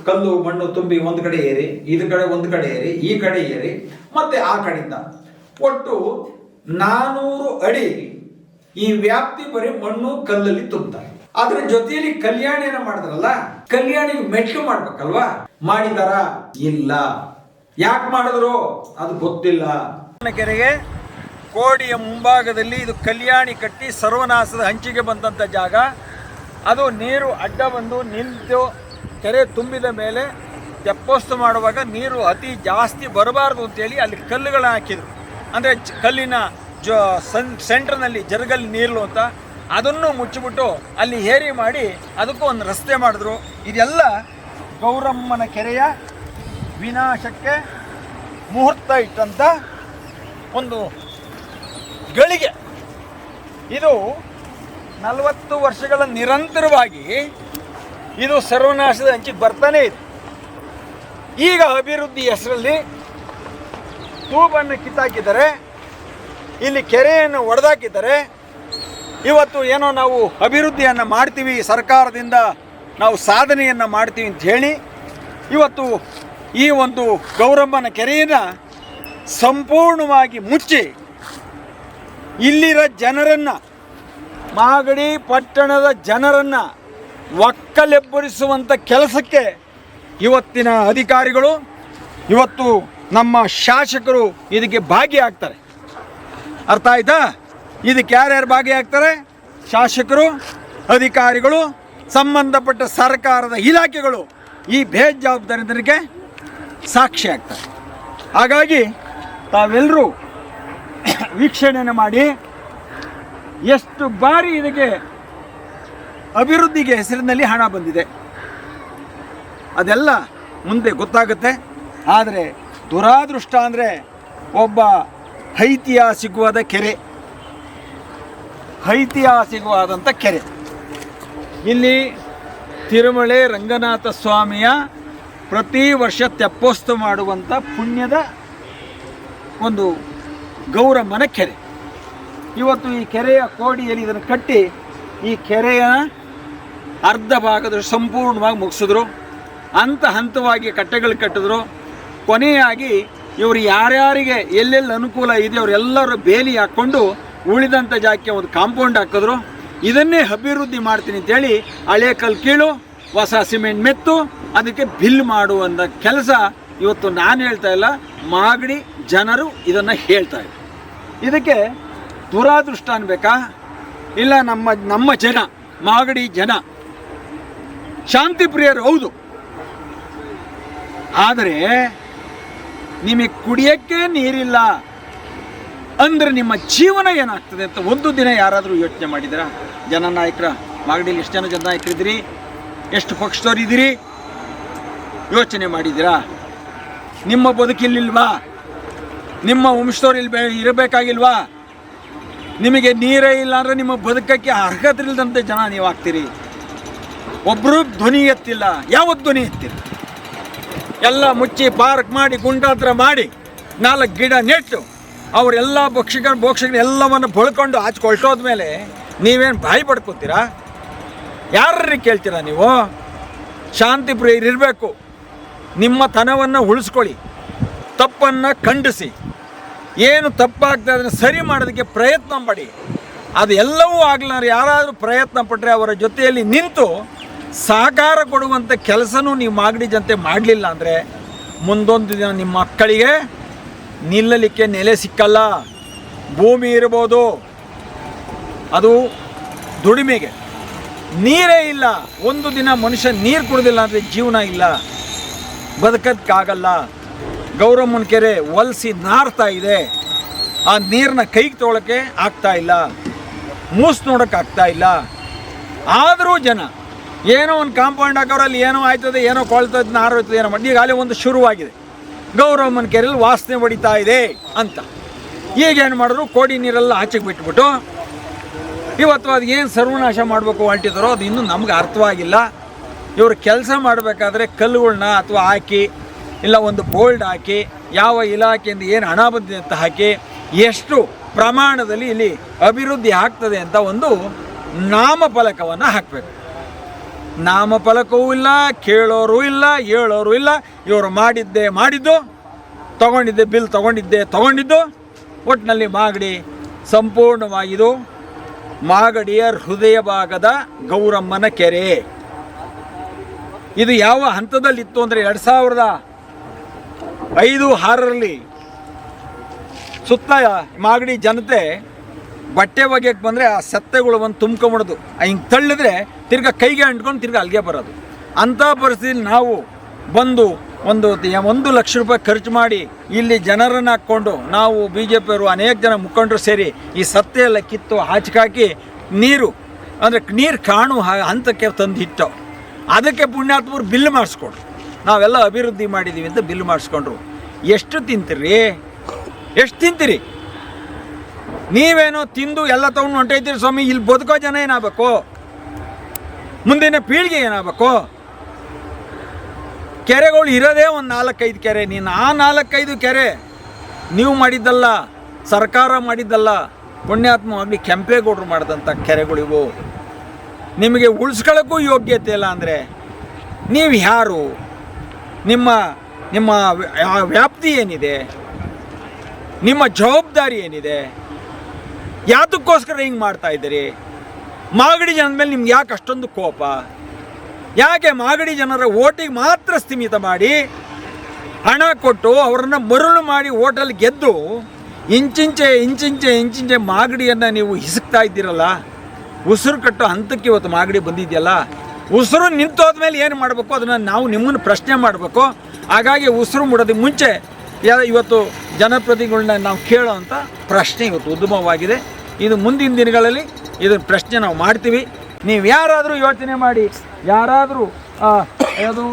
ಕಲ್ಲು ಮಣ್ಣು ತುಂಬಿ ಒಂದು ಕಡೆ ಏರಿ, ಇದು ಕಡೆ ಒಂದು ಕಡೆ ಏರಿ, ಈ ಕಡೆ ಏರಿ, ಮತ್ತೆ ಆ ಕಡೆಯಿಂದ ಒಟ್ಟು 400 ಅಡಿ ಈ ವ್ಯಾಪ್ತಿ ಬರೀ ಮಣ್ಣು ಕಲ್ಲಲ್ಲಿ ತುಂಬುತ್ತಾರೆ. ಅದ್ರ ಜೊತೆಯಲ್ಲಿ ಕಲ್ಯಾಣಿಯನ್ನ ಮಾಡಿದ್ರಲ್ಲ, ಕಲ್ಯಾಣಿ ಮೆಟ್ಲು ಮಾಡ್ಬೇಕಲ್ವಾ? ಮಾಡಿದಾರ? ಇಲ್ಲ. ಯಾಕೆ ಮಾಡಿದ್ರು ಅದು ಗೊತ್ತಿಲ್ಲ. ಕೆರೆಗೆ ಕೋಡಿಯ ಮುಂಭಾಗದಲ್ಲಿ ಇದು ಕಲ್ಯಾಣಿ ಕಟ್ಟಿ ಸರ್ವನಾಶದ ಹಂಚಿಗೆ ಬಂದಂಥ ಜಾಗ. ಅದು ನೀರು ಅಡ್ಡ ಬಂದು ನಿಂತು ಕೆರೆ ತುಂಬಿದ ಮೇಲೆ ತೆಪ್ಪೋತ್ಸವ ಮಾಡುವಾಗ ನೀರು ಅತಿ ಜಾಸ್ತಿ ಬರಬಾರ್ದು ಅಂತೇಳಿ ಅಲ್ಲಿ ಕಲ್ಲುಗಳನ್ನ ಹಾಕಿದ್ರು. ಅಂದರೆ ಕಲ್ಲಿನ ಸೆಂಟ್ರ್ನಲ್ಲಿ ಜರಗಲ್ಲಿ ನೀರು ಅಂತ ಅದನ್ನು ಮುಚ್ಚಿಬಿಟ್ಟು ಅಲ್ಲಿ ಹೇರಿ ಮಾಡಿ ಅದಕ್ಕೂ ಒಂದು ರಸ್ತೆ ಮಾಡಿದ್ರು. ಇದೆಲ್ಲ ಗೌರಮ್ಮನ ಕೆರೆಯ ವಿನಾಶಕ್ಕೆ ಮುಹೂರ್ತ ಇಟ್ಟಂಥ ಒಂದು ಗಳಿಗೆ. ಇದು 40 ವರ್ಷಗಳ ನಿರಂತರವಾಗಿ ಇದು ಸರ್ವನಾಶದ ಹಂಚಿಗೆ ಬರ್ತಾನೆ ಇದೆ. ಈಗ ಅಭಿವೃದ್ಧಿ ಹೆಸರಲ್ಲಿ ತೂಬನ್ನು ಕಿತ್ತಾಕಿದ್ದಾರೆ, ಇಲ್ಲಿ ಕೆರೆಯನ್ನು ಒಡೆದಾಕಿದ್ದಾರೆ. ಇವತ್ತು ಏನೋ ನಾವು ಅಭಿವೃದ್ಧಿಯನ್ನು ಮಾಡ್ತೀವಿ, ಸರ್ಕಾರದಿಂದ ನಾವು ಸಾಧನೆಯನ್ನು ಮಾಡ್ತೀವಿ ಅಂತ ಹೇಳಿ ಇವತ್ತು ಈ ಒಂದು ಗೌರಮ್ಮನ ಕೆರೆಯನ್ನು ಸಂಪೂರ್ಣವಾಗಿ ಮುಚ್ಚಿ ಇಲ್ಲಿರೋ ಜನರನ್ನು, ಮಾಗಡಿ ಪಟ್ಟಣದ ಜನರನ್ನು ಒಕ್ಕಲೆಬ್ಬರಿಸುವಂಥ ಕೆಲಸಕ್ಕೆ ಇವತ್ತಿನ ಅಧಿಕಾರಿಗಳು ಇವತ್ತು ನಮ್ಮ ಶಾಸಕರು ಇದಕ್ಕೆ ಭಾಗಿಯಾಗ್ತಾರೆ. ಅರ್ಥ ಆಯ್ತಾ? ಇದಕ್ಕೆ ಯಾರ್ಯಾರು ಭಾಗಿಯಾಗ್ತಾರೆ? ಶಾಸಕರು, ಅಧಿಕಾರಿಗಳು, ಸಂಬಂಧಪಟ್ಟ ಸರ್ಕಾರದ ಇಲಾಖೆಗಳು ಈ ಬೇಜವಾಬ್ದಾರಿತನಕ್ಕೆ ಸಾಕ್ಷಿ ಆಗ್ತಾರೆ. ಹಾಗಾಗಿ ತಾವೆಲ್ಲರೂ ವೀಕ್ಷಣೆಯನ್ನು ಮಾಡಿ ಎಷ್ಟು ಬಾರಿ ಇದಕ್ಕೆ ಅಭಿವೃದ್ಧಿಗೆ ಹೆಸರಿನಲ್ಲಿ ಹಣ ಬಂದಿದೆ ಅದೆಲ್ಲ ಮುಂದೆ ಗೊತ್ತಾಗುತ್ತೆ. ಆದರೆ ದುರಾದೃಷ್ಟ ಅಂದರೆ ಒಬ್ಬ ಐತಿಹಾಸಿಕವಾದ ಐತಿಹಾಸಿಕವಾದಂಥ ಕೆರೆ ಇಲ್ಲಿ ತಿರುಮಲೆ ರಂಗನಾಥ ಸ್ವಾಮಿಯ ಪ್ರತಿ ವರ್ಷ ತೆಪ್ಪೋತ್ಸವ ಮಾಡುವಂಥ ಪುಣ್ಯದ ಒಂದು ಗೌರಮ್ಮನ ಕೆರೆ. ಇವತ್ತು ಈ ಕೆರೆಯ ಕೋಡಿಯಲ್ಲಿ ಇದನ್ನು ಕಟ್ಟಿ ಈ ಕೆರೆಯ ಅರ್ಧ ಭಾಗದಷ್ಟು ಸಂಪೂರ್ಣವಾಗಿ ಮುಗಿಸಿದ್ರು. ಹಂತವಾಗಿ ಕಟ್ಟೆಗಳು ಕಟ್ಟಿದ್ರು. ಕೊನೆಯಾಗಿ ಇವರು ಯಾರ್ಯಾರಿಗೆ ಎಲ್ಲೆಲ್ಲಿ ಅನುಕೂಲ ಇದೆ ಅವರೆಲ್ಲರೂ ಬೇಲಿ ಹಾಕ್ಕೊಂಡು ಉಳಿದಂಥ ಜಾಗಕ್ಕೆ ಒಂದು ಕಾಂಪೌಂಡ್ ಹಾಕಿದ್ರು. ಇದನ್ನೇ ಅಭಿವೃದ್ಧಿ ಮಾಡ್ತೀನಿ ಅಂತೇಳಿ ಹಳೆ ಕಲ್ಲು ಕೀಳು, ಹೊಸ ಸಿಮೆಂಟ್ ಮೆತ್ತು ಅದಕ್ಕೆ ಬಿಲ್ ಮಾಡುವಂಥ ಕೆಲಸ ಇವತ್ತು ನಾನು ಹೇಳ್ತಾ ಇಲ್ಲ, ಮಾಗಡಿ ಜನರು ಇದನ್ನು ಹೇಳ್ತಾ ಇದ್ದಾರೆ. ಇದಕ್ಕೆ ದುರಾದೃಷ್ಟ ಅನ್ಬೇಕಾ? ಇಲ್ಲ, ನಮ್ಮ ಜನ, ಮಾಗಡಿ ಜನ ಶಾಂತಿ ಪ್ರಿಯರು ಹೌದು. ಆದರೆ ನಿಮಗೆ ಕುಡಿಯೋಕ್ಕೆ ನೀರಿಲ್ಲ ಅಂದರೆ ನಿಮ್ಮ ಜೀವನ ಏನಾಗ್ತದೆ ಅಂತ ಒಂದು ದಿನ ಯಾರಾದರೂ ಯೋಚನೆ ಮಾಡಿದ್ದೀರಾ? ಜನನಾಯಕರ ಮಾಗಡಿಯಲ್ಲಿ ಎಷ್ಟು ಜನ ಜನನಾಯಕರಿದ್ದೀರಿ? ಎಷ್ಟು ಪಕ್ಷದವರಿದ್ದೀರಿ? ಯೋಚನೆ ಮಾಡಿದ್ದೀರಾ? ನಿಮ್ಮ ಬದುಕಿಲ್ಲಿಲ್ವಾ? ನಿಮ್ಮ ವಂಶದವ್ರು ಇರಬೇಕಾಗಿಲ್ವಾ? ನಿಮಗೆ ನೀರೇ ಇಲ್ಲ ಅಂದರೆ ನಿಮ್ಮ ಬದುಕಕ್ಕೆ ಅರ್ಹತೆ ಇಲ್ಲದಂತೆ ಜನ ನೀವು ಆಗ್ತೀರಿ. ಒಬ್ಬರು ಧ್ವನಿ ಎತ್ತಿಲ್ಲ. ಯಾವತ್ತು ಧ್ವನಿ ಎತ್ತಿರಿ? ಎಲ್ಲ ಮುಚ್ಚಿ ಪಾರ್ಕ್ ಮಾಡಿ ಗುಂಡಾತ್ರ ಮಾಡಿ 4 ಗಿಡ ನೆಟ್ಟು ಅವರೆಲ್ಲ ಬೋಕ್ಷಕರು ಎಲ್ಲವನ್ನು ಬಳ್ಕೊಂಡು ಆಚ್ಕೊಳ್ಟೋದ್ಮೇಲೆ ನೀವೇನು ಬಾಯಿ ಪಡ್ಕೋತೀರಾ? ಯಾರ್ರಿ ಕೇಳ್ತೀರಾ ನೀವು? ಶಾಂತಿ ಪ್ರಿಯರಿರಬೇಕು. ನಿಮ್ಮ ತನವನ್ನು ಉಳಿಸ್ಕೊಳ್ಳಿ, ತಪ್ಪನ್ನು ಖಂಡಿಸಿ, ಏನು ತಪ್ಪಾಗ್ತದೆ ಅದನ್ನು ಸರಿ ಮಾಡೋದಕ್ಕೆ ಪ್ರಯತ್ನ ಪಡಿ. ಅದು ಎಲ್ಲವೂ ಆಗಲಾರ ಯಾರಾದರೂ ಪ್ರಯತ್ನ ಪಟ್ಟರೆ ಅವರ ಜೊತೆಯಲ್ಲಿ ನಿಂತು ಸಹಕಾರ ಕೊಡುವಂಥ ಕೆಲಸನೂ ನೀವು ಮಾಗಡಿ ಜನತೆ ಮಾಡಲಿಲ್ಲ ಅಂದರೆ ಮುಂದೊಂದು ದಿನ ನಿಮ್ಮ ಮಕ್ಕಳಿಗೆ ನಿಲ್ಲಲಿಕ್ಕೆ ನೆಲೆ ಸಿಕ್ಕಲ್ಲ. ಭೂಮಿ ಇರ್ಬೋದು, ಅದು ದುಡಿಮೆಗೆ. ನೀರೇ ಇಲ್ಲ, ಒಂದು ದಿನ ಮನುಷ್ಯ ನೀರು ಕುಡಿದಿಲ್ಲ ಅಂದರೆ ಜೀವನ ಇಲ್ಲ, ಬದುಕೋಕ್ಕಾಗಲ್ಲ. ಗೌರಮ್ಮನ ಕೆರೆ ಒಲಿಸಿ ನಾರ್ತಾ ಇದೆ. ಆ ನೀರನ್ನ ಕೈಗೆ ತೊಗೊಳಕ್ಕೆ ಆಗ್ತಾ ಇಲ್ಲ, ಮೂಸ್ ನೋಡೋಕೆ ಆಗ್ತಾ ಇಲ್ಲ. ಆದರೂ ಜನ ಏನೋ ಒಂದು ಕಾಂಪೌಂಡ್ ಹಾಕೋರಲ್ಲಿ ಏನೋ ಆಯ್ತದೆ, ಏನೋ ಕೊಳ್ತದೆ, ನಾರೋಯ್ತದೆ, ಏನೋ ಮಾಡಿ ಈಗಾಗಲೇ ಒಂದು ಶುರುವಾಗಿದೆ. ಗೌರಮ್ಮನ ಕೆರೆಯಲ್ಲಿ ವಾಸನೆ ಹೊಡಿತಾ ಇದೆ ಅಂತ ಈಗೇನು ಮಾಡಿದ್ರು, ಕೋಡಿ ನೀರೆಲ್ಲ ಆಚೆಗೆ ಬಿಟ್ಬಿಟ್ಟು ಇವತ್ತು ಅದು ಏನು ಸರ್ವನಾಶ ಮಾಡಬೇಕು ಹೊರಟಿದ್ದಾರೋ ಅದು ಇನ್ನೂ ನಮ್ಗೆ ಅರ್ಥವಾಗಿಲ್ಲ. ಇವರು ಕೆಲಸ ಮಾಡಬೇಕಾದ್ರೆ ಕಲ್ಲುಗಳನ್ನ ಅಥವಾ ಹಾಕಿ, ಇಲ್ಲ ಒಂದು ಬೋಲ್ಡ್ ಹಾಕಿ, ಯಾವ ಇಲಾಖೆಯಿಂದ ಏನು ಹಣ ಬಂದಿದೆ ಅಂತ ಹಾಕಿ, ಎಷ್ಟು ಪ್ರಮಾಣದಲ್ಲಿ ಇಲ್ಲಿ ಅಭಿವೃದ್ಧಿ ಆಗ್ತದೆ ಅಂತ ಒಂದು ನಾಮಫಲಕವನ್ನು ಹಾಕಬೇಕು. ನಾಮಫಲಕವೂ ಇಲ್ಲ, ಕೇಳೋರು ಇಲ್ಲ, ಹೇಳೋರು ಇಲ್ಲ. ಇವರು ಮಾಡಿದ್ದು, ತಗೊಂಡಿದ್ದೆ ಬಿಲ್ ತಗೊಂಡಿದ್ದು. ಒಟ್ಟಿನಲ್ಲಿ ಮಾಗಡಿ ಸಂಪೂರ್ಣವಾಗಿದು ಮಾಗಡಿಯ ಹೃದಯ ಭಾಗದ ಗೌರಮ್ಮನ ಕೆರೆ. ಇದು ಯಾವ ಹಂತದಲ್ಲಿತ್ತು ಅಂದರೆ 2005-6ರಲ್ಲಿ ಸುತ್ತ ಮಾಗಡಿ ಜನತೆ ಬಟ್ಟೆ ಒಗೆಯಕ್ಕೆ ಬಂದರೆ ಆ ಸತ್ತೆಗಳು ಒಂದು ತುಂಬ್ಕೊಂಬಿಡೋದು. ಹಿಂಗೆ ತಳ್ಳಿದ್ರೆ ತಿರ್ಗಾ ಕೈಗೆ ಅಂಟ್ಕೊಂಡು ತಿರ್ಗಾ ಅಲ್ಲಿಗೆ ಬರೋದು. ಅಂಥ ಪರಿಸ್ಥಿತಿ ನಾವು ಬಂದು 1 ಲಕ್ಷ ರೂಪಾಯಿ ಖರ್ಚು ಮಾಡಿ ಇಲ್ಲಿ ಜನರನ್ನು ಹಾಕ್ಕೊಂಡು ನಾವು BJP ಅವರು ಅನೇಕ ಜನ ಮುಖಂಡರು ಸೇರಿ ಈ ಸತ್ತೆ ಎಲ್ಲ ಕಿತ್ತು ಹಾಕಿ ನೀರು ಅಂದರೆ ನೀರು ಕಾಣು ಹಂತಕ್ಕೆ ತಂದು ಇಟ್ಟು ಅದಕ್ಕೆ ಪುಣ್ಯಾತ್ಮರು ಬಿಲ್ ಮಾಡಿಸ್ಕೊಡ್ರು. ನಾವೆಲ್ಲ ಅಭಿವೃದ್ಧಿ ಮಾಡಿದ್ದೀವಿ ಅಂತ ಬಿಲ್ ಮಾಡಿಸ್ಕೊಂಡ್ರು. ಎಷ್ಟು ತಿಂತೀರಿ? ನೀವೇನೋ ತಿಂದು ಎಲ್ಲ ತೊಗೊಂಡು ಹೊಂಟೈತೀರಿ ಸ್ವಾಮಿ. ಇಲ್ಲಿ ಬದುಕೋ ಜನ ಏನಾಗಬೇಕು? ಮುಂದಿನ ಪೀಳಿಗೆ ಏನಾಗಬೇಕು? ಕೆರೆಗಳು ಇರೋದೇ ಒಂದು 4-5 ಕೆರೆ. ನೀನು ಆ 4-5 ಕೆರೆ ನೀವು ಮಾಡಿದ್ದಲ್ಲ, ಸರ್ಕಾರ ಮಾಡಿದ್ದಲ್ಲ, ಪುಣ್ಯಾತ್ಮವಾಗಿ ಕೆಂಪೇಗೌಡರು ಮಾಡಿದಂಥ ಕೆರೆಗಳಿವು. ನಿಮಗೆ ಉಳಿಸ್ಕೊಳ್ಳೋಕ್ಕೂ ಯೋಗ್ಯತೆ ಇಲ್ಲ ಅಂದರೆ ನೀವು ಯಾರು? ನಿಮ್ಮ ವ್ಯಾಪ್ತಿ ಏನಿದೆ? ನಿಮ್ಮ ಜವಾಬ್ದಾರಿ ಏನಿದೆ? ಯಾತಕ್ಕೋಸ್ಕರ ಹಿಂಗೆ ಮಾಡ್ತಾ ಇದ್ದೀರಿ? ಮಾಗಡಿ ಜನದ ಮೇಲೆ ನಿಮ್ಗೆ ಯಾಕೆ ಅಷ್ಟೊಂದು ಕೋಪ? ಯಾಕೆ ಮಾಗಡಿ ಜನರ ಓಟಿಗೆ ಮಾತ್ರ ಸ್ಥಿಮಿತ ಮಾಡಿ ಹಣ ಕೊಟ್ಟು ಅವರನ್ನು ಮರುಳು ಮಾಡಿ ಹೋಟೆಲ್ ಗೆದ್ದು ಇಂಚಿಂಚೆ ಮಾಗಡಿಯನ್ನು ನೀವು ಹಿಸುಕ್ತಾ ಇದ್ದೀರಲ್ಲ, ಉಸಿರು ಕಟ್ಟೋ ಹಂತಕ್ಕೆ ಇವತ್ತು ಮಾಗಡಿ ಬಂದಿದೆಯಲ್ಲ. ಉಸಿರು ನಿಂತೋದ್ಮೇಲೆ ಏನು ಮಾಡಬೇಕು ಅದನ್ನು ನಾವು ನಿಮ್ಮನ್ನು ಪ್ರಶ್ನೆ ಮಾಡಬೇಕು. ಹಾಗಾಗಿ ಉಸಿರು ಮುಡೋದು ಮುಂಚೆ ಇವತ್ತು ಜನಪ್ರತಿನಿಧಿಗಳನ್ನ ನಾವು ಕೇಳೋವಂಥ ಪ್ರಶ್ನೆ ಇವತ್ತು ಉದ್ಭವವಾಗಿದೆ. ಇದು ಮುಂದಿನ ದಿನಗಳಲ್ಲಿ ಇದರ ಪ್ರಶ್ನೆ ನಾವು ಮಾಡ್ತೀವಿ. ನೀವು ಯಾರಾದರೂ ಯೋಚನೆ ಮಾಡಿ, ಯಾರಾದರೂ ಅದು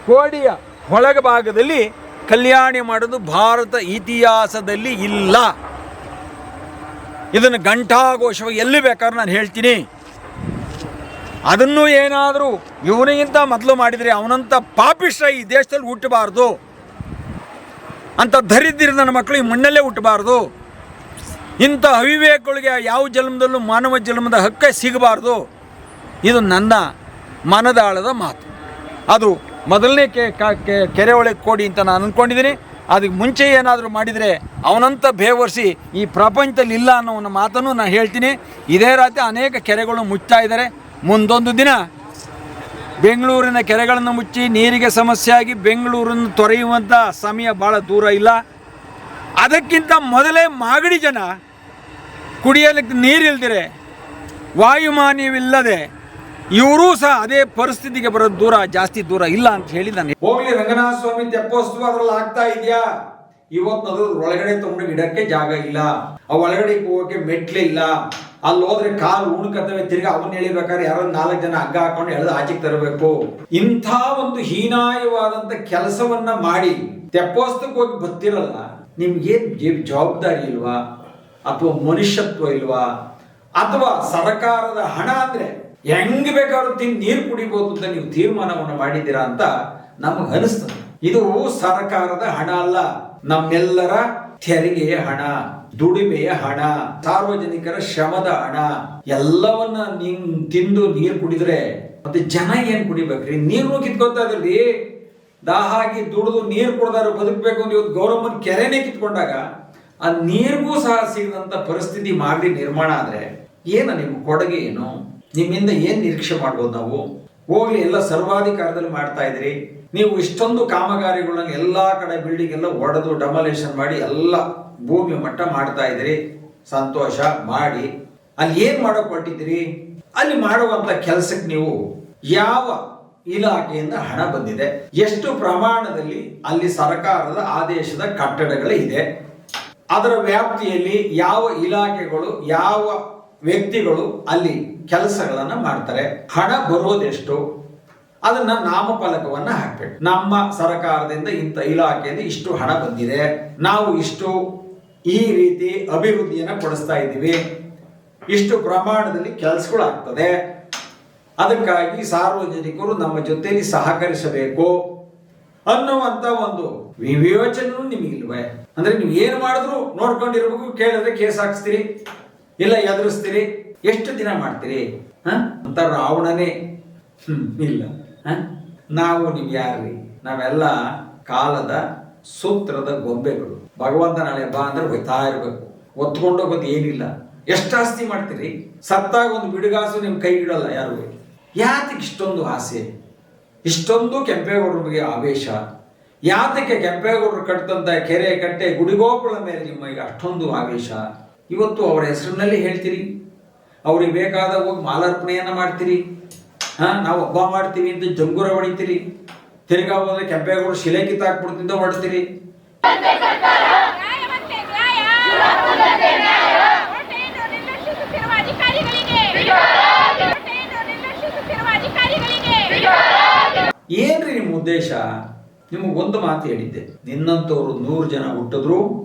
ಕೋಡಿಯ ಒಳಭಾಗದಲ್ಲಿ ಕಲ್ಯಾಣಿ ಮಾಡೋದು ಭಾರತ ಇತಿಹಾಸದಲ್ಲಿ ಇಲ್ಲ. ಇದನ್ನು ಘಂಟಾಘೋಷವಾಗಿ ಎಲ್ಲಿ ಬೇಕಾದ್ರೂ ನಾನು ಹೇಳ್ತೀನಿ. ಅದನ್ನು ಏನಾದರೂ ಇವನಿಗಿಂತ ಮೊದಲು ಮಾಡಿದರೆ ಅವನಂಥ ಪಾಪಿಷ್ಟ ಈ ದೇಶದಲ್ಲಿ ಹುಟ್ಟಬಾರ್ದು, ಅಂಥ ದರಿದ್ರ ನನ್ನ ಮಕ್ಕಳು ಈ ಮಣ್ಣಲ್ಲೇ ಹುಟ್ಟಬಾರ್ದು, ಇಂಥ ಅವಿವೇಕಗಳಿಗೆ ಯಾವ ಜನ್ಮದಲ್ಲೂ ಮಾನವ ಜನ್ಮದ ಹಕ್ಕ ಸಿಗಬಾರ್ದು. ಇದು ನನ್ನ ಮನದಾಳದ ಮಾತು. ಅದು ಮೊದಲನೇ ಕೆರೆ ಒಳಗೆ ಕೋಡಿ ಅಂತ ನಾನು ಅಂದ್ಕೊಂಡಿದ್ದೀನಿ. ಅದಕ್ಕೆ ಮುಂಚೆ ಏನಾದರೂ ಮಾಡಿದರೆ ಅವನಂತ ಬೇವರ್ಸಿ ಈ ಪ್ರಪಂಚದಲ್ಲಿ ಇಲ್ಲ ಅನ್ನೋ ಒಂದು ಮಾತನ್ನು ನಾನು ಹೇಳ್ತೀನಿ. ಇದೇ ರಾತ್ರಿ ಅನೇಕ ಕೆರೆಗಳು ಮುಚ್ತಾ ಇದ್ದಾರೆ. ಮುಂದೊಂದು ದಿನ ಬೆಂಗಳೂರಿನ ಕೆರೆಗಳನ್ನು ಮುಚ್ಚಿ ನೀರಿಗೆ ಸಮಸ್ಯೆ ಆಗಿ ಬೆಂಗಳೂರನ್ನು ತೊರೆಯುವಂಥ ಸಮಯ ಭಾಳ ದೂರ ಇಲ್ಲ. ಅದಕ್ಕಿಂತ ಮೊದಲೇ ಮಾಗಡಿ ಜನ ಕುಡಿಯಲಿಕ್ಕೆ ನೀರಿಲ್ದಿರೆ, ವಾಯುಮಾನ್ಯವಿಲ್ಲದೆ ಇವರೂ ಸಹ ಅದೇ ಪರಿಸ್ಥಿತಿಗೆ ಬರೋದು ಜಾಸ್ತಿ ದೂರ ಇಲ್ಲ ಅಂತ ಹೇಳಿ ನಾನು ಹೋಗ್ಲಿ. ರಂಗನಾಥ ಸ್ವಾಮಿ ತೆಪ್ಪೋತ್ಸವ ಅದ್ರಲ್ಲಿ ಆಗ್ತಾ ಇದೆಯಾ? ಇವತ್ತು ಅದ್ರ ಒಳಗಡೆ ತಗೊಂಡು ಇಡಕ್ಕೆ ಜಾಗ ಇಲ್ಲ, ಆ ಒಳಗಡೆ ಹೋಗಕ್ಕೆ ಮೆಟ್ಲೆ ಇಲ್ಲ. ಅಲ್ಲಿ ಹೋದ್ರೆ ಕಾಲು ಉಣ್ಕತ್ತವೆ, ತಿರ್ಗಿ ಅವನ್ನ ಎಳಿಬೇಕಾದ್ರೆ ಯಾರೋ 4 ಜನ ಹಗ್ಗ ಹಾಕೊಂಡು ಎಳೆದು ಆಚೆಗೆ ತರಬೇಕು. ಇಂಥ ಒಂದು ಹೀನಾಯವಾದಂತ ಕೆಲಸವನ್ನ ಮಾಡಿ ತೆಪ್ಪೋತ್ಸವಕ್ಕೆ ಹೋಗಿ ಬರ್ತಿರಲ್ಲ, ನಿಮ್ಗೇನ್ ಜವಾಬ್ದಾರಿ ಇಲ್ವಾ? ಅಥವಾ ಮನುಷ್ಯತ್ವ ಇಲ್ವಾ? ಅಥವಾ ಸರ್ಕಾರದ ಹಣ ಅಂದ್ರೆ ಹೆಂಗ್ ಬೇಕಾದ್ರೂ ತಿಂದು ನೀರು ಕುಡಿಬಹುದು ಅಂತ ನೀವು ತೀರ್ಮಾನವನ್ನು ಮಾಡಿದ್ದೀರಾ ಅಂತ ನಮಗೆ ಅನಿಸ್ತದೆ. ಇದು ಸರ್ಕಾರದ ಹಣ ಅಲ್ಲ, ನಮ್ಮೆಲ್ಲರ ತೆರಿಗೆಯ ಹಣ, ದುಡಿಮೆಯ ಹಣ, ಸಾರ್ವಜನಿಕರ ಶ್ರಮದ ಹಣ. ಎಲ್ಲವನ್ನ ತಿಂದು ನೀರು ಕುಡಿದ್ರೆ ಮತ್ತೆ ಜನ ಏನ್ ಕುಡಿಬೇಕ್ರಿ? ನೀರು ಕಿತ್ಕೊತಾ ಇದ್ರಿ. ದಾಹಾಗಿ ದುಡಿದು ನೀರು ಕುಡ್ದಾರು ಬದುಕಬೇಕು ಅಂತ ಇವತ್ತು ಗೌರಮ್ಮನ ಕೆರೆನೇ ಕಿತ್ಕೊಂಡಾಗ ಆ ನೀರಿಗೂ ಸಹ ಸಿಗದಂತ ಪರಿಸ್ಥಿತಿ ಮಾಡಿ ನಿರ್ಮಾಣ ಆದ್ರೆ ಏನ ನಿಮ್ಮ ಕೊಡುಗೆ ಏನು? ನಿಮ್ಮಿಂದ ಏನ್ ನಿರೀಕ್ಷೆ ಮಾಡ್ಬೋದು ನಾವು? ಹೋಗ್ಲಿ, ಎಲ್ಲ ಸರ್ವಾಧಿಕಾರದಲ್ಲಿ ಮಾಡ್ತಾ ಇದ್ರಿ ನೀವು. ಇಷ್ಟೊಂದು ಕಾಮಗಾರಿಗಳನ್ನ ಎಲ್ಲಾ ಕಡೆ ಬಿಲ್ಡಿಂಗ್ ಎಲ್ಲ ಒಡೆದು ಡೆಮಾಲೇಷನ್ ಮಾಡಿ ಎಲ್ಲ ಭೂಮಿ ಮಟ್ಟ ಮಾಡ್ತಾ ಇದ್ರಿ. ಸಂತೋಷ ಮಾಡಿ. ಅಲ್ಲಿ ಏನ್ ಮಾಡೋಕ್ ಹೊರಟಿದ್ರಿ? ಅಲ್ಲಿ ಮಾಡುವಂತ ಕೆಲಸಕ್ಕೆ ನೀವು ಯಾವ ಇಲಾಖೆಯಿಂದ ಹಣ ಬಂದಿದೆ? ಎಷ್ಟು ಪ್ರಮಾಣದಲ್ಲಿ ಅಲ್ಲಿ ಸರ್ಕಾರದ ಆದೇಶದ ಕಟ್ಟಡಗಳಿದೆ? ಅದರ ವ್ಯಾಪ್ತಿಯಲ್ಲಿ ಯಾವ ಇಲಾಖೆಗಳು, ಯಾವ ವ್ಯಕ್ತಿಗಳು ಅಲ್ಲಿ ಕೆಲಸಗಳನ್ನ ಮಾಡ್ತಾರೆ? ಹಣ ಬರೋದೆಷ್ಟು? ಅದನ್ನ ನಾಮಫಲಕವನ್ನ ಹಾಕ್ಬೇಕು. ನಮ್ಮ ಸರ್ಕಾರದಿಂದ ಇಂಥ ಇಲಾಖೆಯಿಂದ ಇಷ್ಟು ಹಣ ಬಂದಿದೆ, ನಾವು ಇಷ್ಟು ಈ ರೀತಿ ಅಭಿವೃದ್ಧಿಯನ್ನ ಪಡಿಸ್ತಾ ಇದ್ದೀವಿ, ಇಷ್ಟು ಪ್ರಮಾಣದಲ್ಲಿ ಕೆಲಸಗಳು ಆಗ್ತದೆ, ಅದಕ್ಕಾಗಿ ಸಾರ್ವಜನಿಕರು ನಮ್ಮ ಜೊತೆಯಲ್ಲಿ ಸಹಕರಿಸಬೇಕು ಅನ್ನುವಂತ ಒಂದು ವಿವೇಚನೆ ನಿಮಗಿಲ್ವೇ? ಅಂದ್ರೆ ನೀವು ಏನು ಮಾಡಿದ್ರು ನೋಡ್ಕೊಂಡಿರ್ಬೇಕು. ಕೇಳಿದ್ರೆ ಕೇಸ್ ಹಾಕ್ಸ್ತೀರಿ, ಇಲ್ಲ ಎದುರಿಸ್ತೀರಿ. ಎಷ್ಟು ದಿನ ಮಾಡ್ತೀರಿ? ಅಂತ ರಾವಣನೇ ಇಲ್ಲ. ನಾವು ನೀವು ಯಾರ್ರಿ? ನಾವೆಲ್ಲ ಕಾಲದ ಸೂತ್ರದ ಗೊಂಬೆಗಳು. ಭಗವಂತ ನಾಳೆ ಬಾ ಅಂದ್ರೆ ಹೋಯ್ತಾ ಇರ್ಬೇಕು, ಒತ್ಕೊಂಡು ಹೋಗೋದು ಏನಿಲ್ಲ. ಎಷ್ಟು ಆಸ್ತಿ ಮಾಡ್ತೀರಿ? ಸತ್ತಾಗ ಒಂದು ಬಿಡುಗಾಸು ನಿಮ್ ಕೈಗಿಡಲ್ಲ ಯಾರು. ಯಾತಕ್ಕೆ ಇಷ್ಟೊಂದು ಆಸೆ, ಇಷ್ಟೊಂದು ಕೆಂಪೇಗೌಡರ ಬಗ್ಗೆ ಆವೇಶ? ಯಾತಕ್ಕೆ ಕೆಂಪೇಗೌಡರು ಕಟ್ಟಿದಂತ ಕೆರೆ ಕಟ್ಟೆ ಗುಡಿಗೋಪುಳ ಮೇಲೆ ನಿಮಗೆ ಅಷ್ಟೊಂದು ಆವೇಶ? ಇವತ್ತು ಅವರ ಹೆಸರಿನಲ್ಲಿ ಹೇಳ್ತೀರಿ, ಅವ್ರಿಗೆ ಬೇಕಾದ ಹೋಗಿ ಮಾಲಾರ್ಪಣೆಯನ್ನ ಮಾಡ್ತೀರಿ. ನಾವು ಹಬ್ಬ ಮಾಡ್ತೀವಿ ಅಂತ ಜಂಗುರ ಹೊಡಿತೀರಿ. ತಿರ್ಗಾ ಹೋದ್ರೆ ಕೆಂಪೇಗೌಡರು ಶಿಲೆ ಕಿತ್ತಾಕ್ಬಿಡ್ತಿದ್ದ ಹೊಡ್ತೀರಿ. ಏನ್ರಿ ನಿಮ್ಮ ಉದ್ದೇಶ? ನಿಮಗೊಂದು ಮಾತು ಹೇಳಿದ್ದೆ, ನಿನ್ನಂತವ್ರು 100 ಜನ ಹುಟ್ಟಿದ್ರು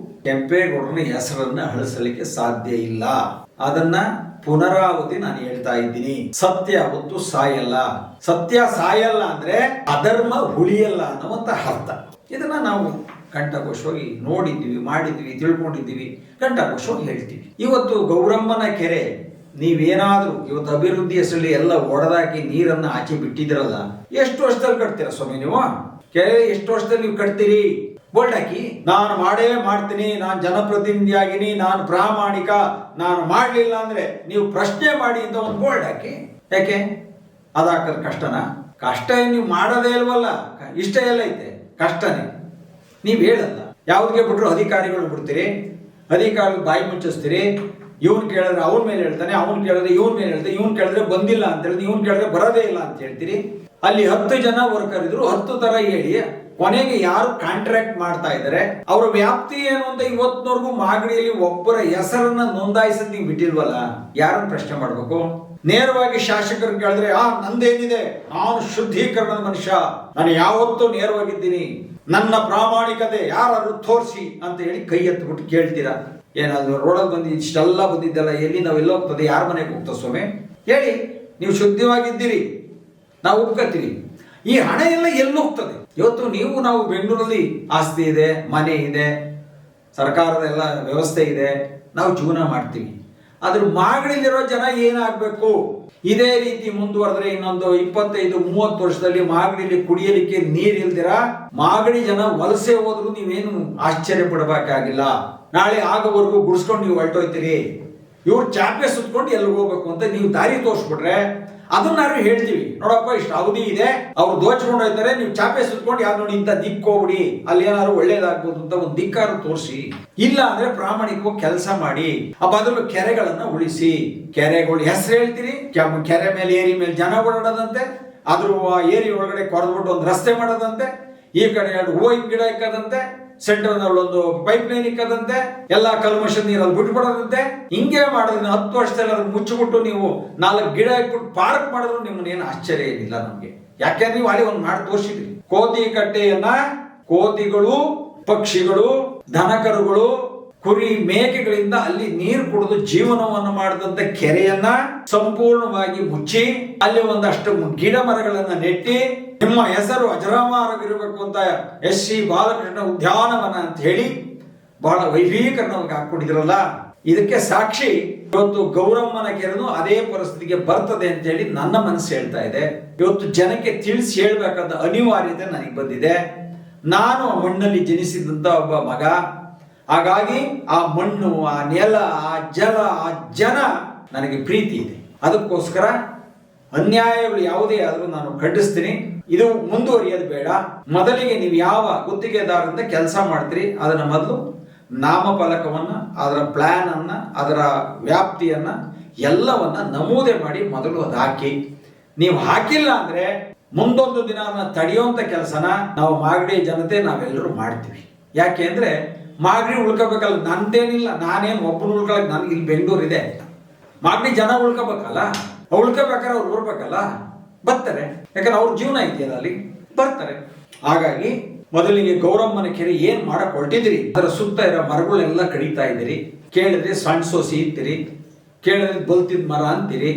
ಕೆಂಪೇಗೌಡರನ ಹೆಸರನ್ನ ಅಳಿಸಲಿಕ್ಕೆ ಸಾಧ್ಯ ಇಲ್ಲ. ಅದನ್ನ ಪುನರಾವತಿ ನಾನು ಹೇಳ್ತಾ ಇದ್ದೀನಿ. ಸತ್ಯ ಯಾವತ್ತು ಸಾಯಲ್ಲ. ಸತ್ಯ ಸಾಯಲ್ಲ ಅಂದ್ರೆ ಅಧರ್ಮ ಉಳಿಯಲ್ಲ ಅನ್ನುವಂತ ಅರ್ಥ. ಇದನ್ನ ನಾವು ಕಂಠಘೋಷವಾಗಿ ನೋಡಿದ್ದೀವಿ, ಮಾಡಿದ್ದೀವಿ, ತಿಳ್ಕೊಂಡಿದ್ದೀವಿ, ಕಂಠಘೋಷವಾಗಿ ಹೇಳ್ತೀವಿ. ಇವತ್ತು ಗೌರಮ್ಮನ ಕೆರೆ ನೀವೇನಾದ್ರೂ ಇವತ್ತು ಅಭಿವೃದ್ಧಿ ಹೆಸರಲ್ಲಿ ಎಲ್ಲ ಒಡೆದಾಕಿ ನೀರನ್ನ ಆಚೆ ಬಿಟ್ಟಿದ್ರಲ್ಲ, ಎಷ್ಟು ವರ್ಷದಲ್ಲಿ ಕಟ್ತೀರಾ ಸ್ವಾಮಿ ನೀವು? ಕೆರೆ ಎಷ್ಟು ವರ್ಷದಲ್ಲಿ ನೀವು ಕಟ್ತೀರಿ? ಬೋಲ್ಡ್ ಹಾಕಿ ನಾನು ಮಾಡೇ ಮಾಡ್ತೀನಿ, ನಾನು ಜನಪ್ರತಿನಿಧಿ ಆಗಿನಿ, ನಾನು ಪ್ರಾಮಾಣಿಕ, ನಾನು ಮಾಡ್ಲಿಲ್ಲ ಅಂದ್ರೆ ನೀವು ಪ್ರಶ್ನೆ ಮಾಡಿ ಅಂತ ಒಂದು ಬೋಲ್ಡ್ ಹಾಕಿ. ಯಾಕೆ ಅದಾಕದ್ ಕಷ್ಟನಾ? ಕಷ್ಟ ನೀವು ಮಾಡೋದೇ ಇಲ್ವಲ್ಲ, ಇಷ್ಟ ಎಲ್ಲ ಐತೆ, ಕಷ್ಟನೇ. ನೀವು ಹೇಳಲ್ಲ. ಯಾವುದಕ್ಕೆ ಬಿಟ್ರು ಅಧಿಕಾರಿಗಳು ಬಿಡ್ತೀರಿ, ಅಧಿಕಾರಿಗಳು ಬಾಯಿ ಮುಚ್ಚಿಸ್ತೀರಿ. ಇವನ್ ಕೇಳಿದ್ರೆ ಅವನ ಮೇಲೆ ಹೇಳ್ತಾನೆ, ಅವನ್ ಕೇಳಿದ್ರೆ ಇವನ್ ಮೇಲೆ ಹೇಳ್ತಾನೆ, ಇವನ್ ಕೇಳಿದ್ರೆ ಬಂದಿಲ್ಲ ಅಂತ ಹೇಳಿದ್ರೆ, ಇವನ್ ಕೇಳಿದ್ರೆ ಬರೋದೇ ಇಲ್ಲ ಅಂತ ಹೇಳ್ತೀರಿ. ಅಲ್ಲಿ 10 ಜನ ವರ್ಕರ್ ಇದ್ರು, 10 ತರ ಹೇಳಿ ಕೊನೆಗೆ ಯಾರು ಕಾಂಟ್ರಾಕ್ಟ್ ಮಾಡ್ತಾ ಇದ್ದಾರೆ ಅವರ ವ್ಯಾಪ್ತಿ ಏನು ಅಂತ ಇವತ್ತಿನವರೆಗೂ ಮಾಗಡಿಯಲ್ಲಿ ಒಬ್ಬರ ಹೆಸರನ್ನ ನೋಂದಾಯಿಸದ್ ನೀವು ಬಿಟ್ಟಿಲ್ವಲ್ಲ, ಯಾರನ್ನ ಪ್ರಶ್ನೆ ಮಾಡ್ಬೇಕು? ನೇರವಾಗಿ ಶಾಸಕರು ಕೇಳಿದ್ರೆ ನಂದೇನಿದೆ, ನಾನು ಶುದ್ಧೀಕರಣದ ಮನುಷ್ಯ, ನಾನು ಯಾವತ್ತೂ ನೇರವಾಗಿದ್ದೀನಿ, ನನ್ನ ಪ್ರಾಮಾಣಿಕತೆ ಯಾರು ತೋರಿಸಿ ಅಂತ ಹೇಳಿ ಕೈ ಎತ್ಬಿಟ್ಟು ಕೇಳ್ತೀರಾ? ಏನಾದ್ರು ರೋಡಲ್ಲಿ ಬಂದು ಇಷ್ಟೆಲ್ಲ ಬಂದಿದ್ದೆಲ್ಲ ಎಲ್ಲಿ ನಾವೆಲ್ಲ ಹೋಗ್ತದೆ, ಯಾರ ಮನೆಗೆ ಹೋಗ್ತದೆ ಸ್ವಾಮಿ ಹೇಳಿ? ನೀವು ಶುದ್ಧವಾಗಿದ್ದೀರಿ, ನಾವು ಒಪ್ಕೋತೀವಿ. ಈ ಹಣ ಎಲ್ಲ ಎಲ್ಲಿ ಹೋಗ್ತದೆ? ಇವತ್ತು ನಾವು ಬೆಂಗಳೂರಲ್ಲಿ ಆಸ್ತಿ ಇದೆ, ಮನೆ ಇದೆ, ಸರ್ಕಾರದ ಎಲ್ಲ ವ್ಯವಸ್ಥೆ ಇದೆ, ನಾವು ಜೀವನ ಮಾಡ್ತೀವಿ. ಆದ್ರೆ ಮಾಗಡಿಲಿರೋ ಜನ ಏನಾಗಬೇಕು? ಇದೇ ರೀತಿ ಮುಂದುವರೆದ್ರೆ ಇನ್ನೊಂದು 25-30 ವರ್ಷದಲ್ಲಿ ಮಾಗಡಿಲಿ ಕುಡಿಯಲಿಕ್ಕೆ ನೀರ್ ಇಲ್ದಿರ ಮಾಗಡಿ ಜನ ವಲಸೆ ಹೋದ್ರು ನೀವೇನು ಆಶ್ಚರ್ಯ ಪಡಬೇಕಾಗಿಲ್ಲ. ನಾಳೆ ಆಗೋವರೆಗೂ ಗುಡ್ಸ್ಕೊಂಡು ನೀವು ಹೊರಟೋಯ್ತೀರಿ. ಇವ್ರು ಚಾಪೆ ಸುತ್ಕೊಂಡು ಎಲ್ಲಿಗೆ ಹೋಗ್ಬೇಕು ಅಂತ ನೀವು ದಾರಿ ತೋರಿಸ್ಬಿಟ್ರೆ ಅದನ್ನಾರು ಹೇಳ್ತೀವಿ, ನೋಡಪ್ಪ ಇಷ್ಟು ಅವಧಿ ಇದೆ, ಅವ್ರು ದೋಚ್ಕೊಂಡು ಹೋಗ್ತಾರೆ, ನೀವು ಚಾಪೆ ಸುತ್ಕೊಂಡು ಯಾರು ನೋಡಿ ಇಂಥ ದಿಕ್ಕು ಹೋಗ್ಬಿಡಿ, ಅಲ್ಲಿ ಏನಾದ್ರು ಒಳ್ಳೇದಾಗ್ಬೋದು ಅಂತ ಒಂದು ದಿಕ್ಕಾರು ತೋರಿಸಿ. ಇಲ್ಲ ಅಂದ್ರೆ ಪ್ರಾಮಾಣಿಕವಾಗಿ ಕೆಲಸ ಮಾಡಿ. ಆ ಬದಲು ಕೆರೆಗಳನ್ನ ಉಳಿಸಿ. ಕೆರೆಗಳು ಹೆಸರು ಹೇಳ್ತೀರಿ, ಕೆರೆ ಮೇಲೆ ಏರಿ ಮೇಲೆ ಜನ ಓಡಾಡೋದಂತೆ, ಅದ್ರ ಏರಿ ಒಳಗಡೆ ಕೊರೆದ್ಬಿಟ್ಟು ಒಂದು ರಸ್ತೆ ಮಾಡೋದಂತೆ, ಈ ಕಡೆ 2 ಹೂವಿನ ಗಿಡ ಇಕ್ಕದಂತೆ, ಸೆಂಟರ್ ನಲ್ಲಿ ಒಂದು ಪೈಪ್ ಲೈನ್ ಇಕ್ಕದಂತೆ, ಎಲ್ಲಾ ಕಲ್ಮಶ ನೀರಲ್ಲಿ ಬಿಟ್ಬಿಡೋದಂತೆ. ಹಿಂಗೆ ಮಾಡಿದ್ರೆ 10 ವರ್ಷದಲ್ಲಿ ಅದನ್ನ ಮುಚ್ಚಿಬಿಟ್ಟು ನೀವು 4 ಗಿಡ ಇಟ್ಬಿಟ್ಟು ಪಾರ್ಕ್ ಮಾಡಿದ್ರು ನಿಮ್ಮನ್ನೇನು ಆಶ್ಚರ್ಯ ಏನಿಲ್ಲ ನಮ್ಗೆ. ಯಾಕೆಂದ್ರೆ ನೀವು ಅಲ್ಲಿ ಒಂದು ಮಾಡಿ ತೋರಿಸಿದ್ರಿ. ಕೋತಿ ಕಟ್ಟೆಯನ್ನ ಕೋತಿಗಳು, ಪಕ್ಷಿಗಳು, ದನಕರುಗಳು, ಕುರಿ ಮೇಕೆಗಳಿಂದ ಅಲ್ಲಿ ನೀರು ಕುಡಿದು ಜೀವನವನ್ನು ಮಾಡಿದಂತ ಕೆರೆಯನ್ನ ಸಂಪೂರ್ಣವಾಗಿ ಮುಚ್ಚಿ ಅಲ್ಲಿ ಒಂದಷ್ಟು ಗಿಡ ಮರಗಳನ್ನ ನೆಟ್ಟಿ ನಿಮ್ಮ ಹೆಸರು ಅಜರಾಮರವಿರಬೇಕು ಅಂತ SC ಬಾಲಕೃಷ್ಣ ಉದ್ಯಾನವನ ಅಂತ ಹೇಳಿ ಬಹಳ ವೈಭೀಕರಣವಾಗಿ ಹಾಕೊಂಡಿದ್ರಲ್ಲ, ಇದಕ್ಕೆ ಸಾಕ್ಷಿ ಇವತ್ತು ಗೌರಮ್ಮನ ಕೆರೆನು ಅದೇ ಪರಿಸ್ಥಿತಿಗೆ ಬರ್ತದೆ ಅಂತ ಹೇಳಿ ನನ್ನ ಮನಸ್ಸು ಹೇಳ್ತಾ ಇದೆ. ಇವತ್ತು ಜನಕ್ಕೆ ತಿಳಿಸಿ ಹೇಳ್ಬೇಕಾದ ಅನಿವಾರ್ಯತೆ ನನಗೆ ಬಂದಿದೆ. ನಾನು ಆ ಮಣ್ಣಲ್ಲಿ ಜನಿಸಿದಂತ ಒಬ್ಬ ಮಗ, ಹಾಗಾಗಿ ಆ ಮಣ್ಣು, ಆ ನೆಲ, ಆ ಜಲ, ಆ ಜನ ನನಗೆ ಪ್ರೀತಿ ಇದೆ. ಅದಕ್ಕೋಸ್ಕರ ಅನ್ಯಾಯಗಳು ಯಾವುದೇ ಆದ್ರೂ ನಾನು ಖಂಡಿಸ್ತೀನಿ. ಇದು ಮುಂದುವರಿಯೋದು ಬೇಡ. ಮೊದಲಿಗೆ ನೀವು ಯಾವ ಗುತ್ತಿಗೆದಾರರಿಂದ ಕೆಲಸ ಮಾಡ್ತೀರಿ ಅದನ್ನ ಮೊದಲು ನಾಮಫಲಕವನ್ನ, ಅದರ ಪ್ಲಾನ್ ಅನ್ನ, ಅದರ ವ್ಯಾಪ್ತಿಯನ್ನ ಎಲ್ಲವನ್ನ ನಮೂದೆ ಮಾಡಿ ಮೊದಲು ಅದು ಹಾಕಿ. ನೀವು ಹಾಕಿಲ್ಲ ಅಂದ್ರೆ ಮುಂದೊಂದು ದಿನ ಅದನ್ನ ತಡೆಯುವಂತ ಕೆಲಸನ ನಾವು ಮಾಗಡಿ ಜನತೆ ನಾವೆಲ್ಲರೂ ಮಾಡ್ತೀವಿ. ಯಾಕೆ ಅಂದ್ರೆ ಮಾಗಡಿ ಉಳ್ಕೋಬೇಕಲ್ಲ, ನಂದೇನಿಲ್ಲ, ನಾನೇನು ಒಬ್ಬನು ಉಳ್ಕೊಳಕ್, ನನ್ಗೆ ಇಲ್ಲಿ ಬೆಂಗಳೂರು ಇದೆ, ಮಾಗಡಿ ಜನ ಉಳ್ಕೋಬೇಕಲ್ಲ, ಉಳ್ಕೋಬೇಕಾದ್ರೆ ಅವ್ರು ಬರ್ಬೇಕಲ್ಲ, ಬರ್ತಾರೆ. ಯಾಕಂದ್ರೆ ಅವ್ರ ಜೀವನ ಇದೆಯಲ್ಲ, ಅಲ್ಲಿ ಬರ್ತಾರೆ. ಹಾಗಾಗಿ ಮೊದಲಿಗೆ ಗೌರಮ್ಮನ ಕೆರೆ ಏನ್ ಮಾಡಕ್ ಹೊರಟಿದ್ರಿ, ಅದರ ಸುತ್ತ ಇರೋ ಮರಗಳೆಲ್ಲ ಕಡಿತಾ ಇದ್ದೀರಿ. ಕೇಳಿದ್ರೆ ಸಣ್ಣ ಸೋಸಿ ಇರ್ತೀರಿ, ಕೇಳಿದ್ರೆ ಬಲ್ತಿದ್ ಮರ ಅಂತೀರಿ,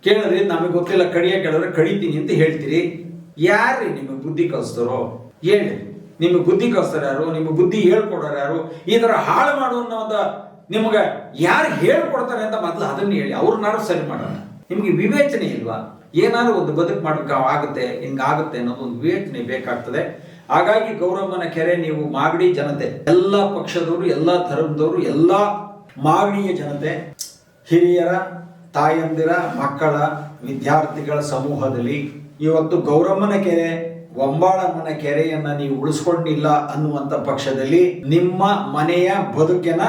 ಕೇಳಿದ್ರೆ ನಮಗೆ ಗೊತ್ತಿಲ್ಲ ಕಡಿಯ ಕೇಳಿದ್ರೆ ಕಡಿತೀನಿ ಅಂತ ಹೇಳ್ತೀರಿ. ಯಾರ್ರಿ ನಿಮಗೆ ಬುದ್ಧಿ ಕಲಿಸ್ತಾರೋ ಹೇಳಿ? ನಿಮಗೆ ಬುದ್ಧಿ ಕಲಿಸ್ತಾರೆ ಯಾರು? ನಿಮಗೆ ಬುದ್ಧಿ ಹೇಳ್ಕೊಡೋರು ಯಾರು? ಈ ತರ ಹಾಳು ಮಾಡುವಂತ ನಿಮ್ಗೆ ಯಾರು ಹೇಳ್ಕೊಡ್ತಾರೆ ಅಂತ ಮೊದಲು ಅದನ್ನ ಹೇಳಿ, ಅವ್ರನ್ನಾರು ಸರಿ ಮಾಡೋಣ. ನಿಮ್ಗೆ ವಿವೇಚನೆ ಇಲ್ವಾ? ಏನಾದ್ರು ಒಂದು ಬದುಕು ಮಾಡಕ್ಕೆ ಆಗುತ್ತೆ, ಹಿಂಗಾಗುತ್ತೆ ಅನ್ನೋದು ಒಂದು ವಿವೇಚನೆ ಬೇಕಾಗ್ತದೆ. ಹಾಗಾಗಿ ಗೌರಮ್ಮನ ಕೆರೆ ನೀವು ಮಾಗಡಿ ಜನತೆ, ಎಲ್ಲ ಪಕ್ಷದವರು, ಎಲ್ಲ ಧರ್ಮದವರು, ಎಲ್ಲ ಮಾಗಡಿಯ ಜನತೆ, ಹಿರಿಯರ, ತಾಯಂದಿರ, ಮಕ್ಕಳ, ವಿದ್ಯಾರ್ಥಿಗಳ ಸಮೂಹದಲ್ಲಿ ಇವತ್ತು ಗೌರಮ್ಮನ ಕೆರೆ, ಒಂಬಾಳಮ್ಮನ ಕೆರೆಯನ್ನ ನೀವು ಉಳಿಸ್ಕೊಂಡಿಲ್ಲ ಅನ್ನುವಂತ ಪಕ್ಷದಲ್ಲಿ ನಿಮ್ಮ ಮನೆಯ ಬದುಕಿನ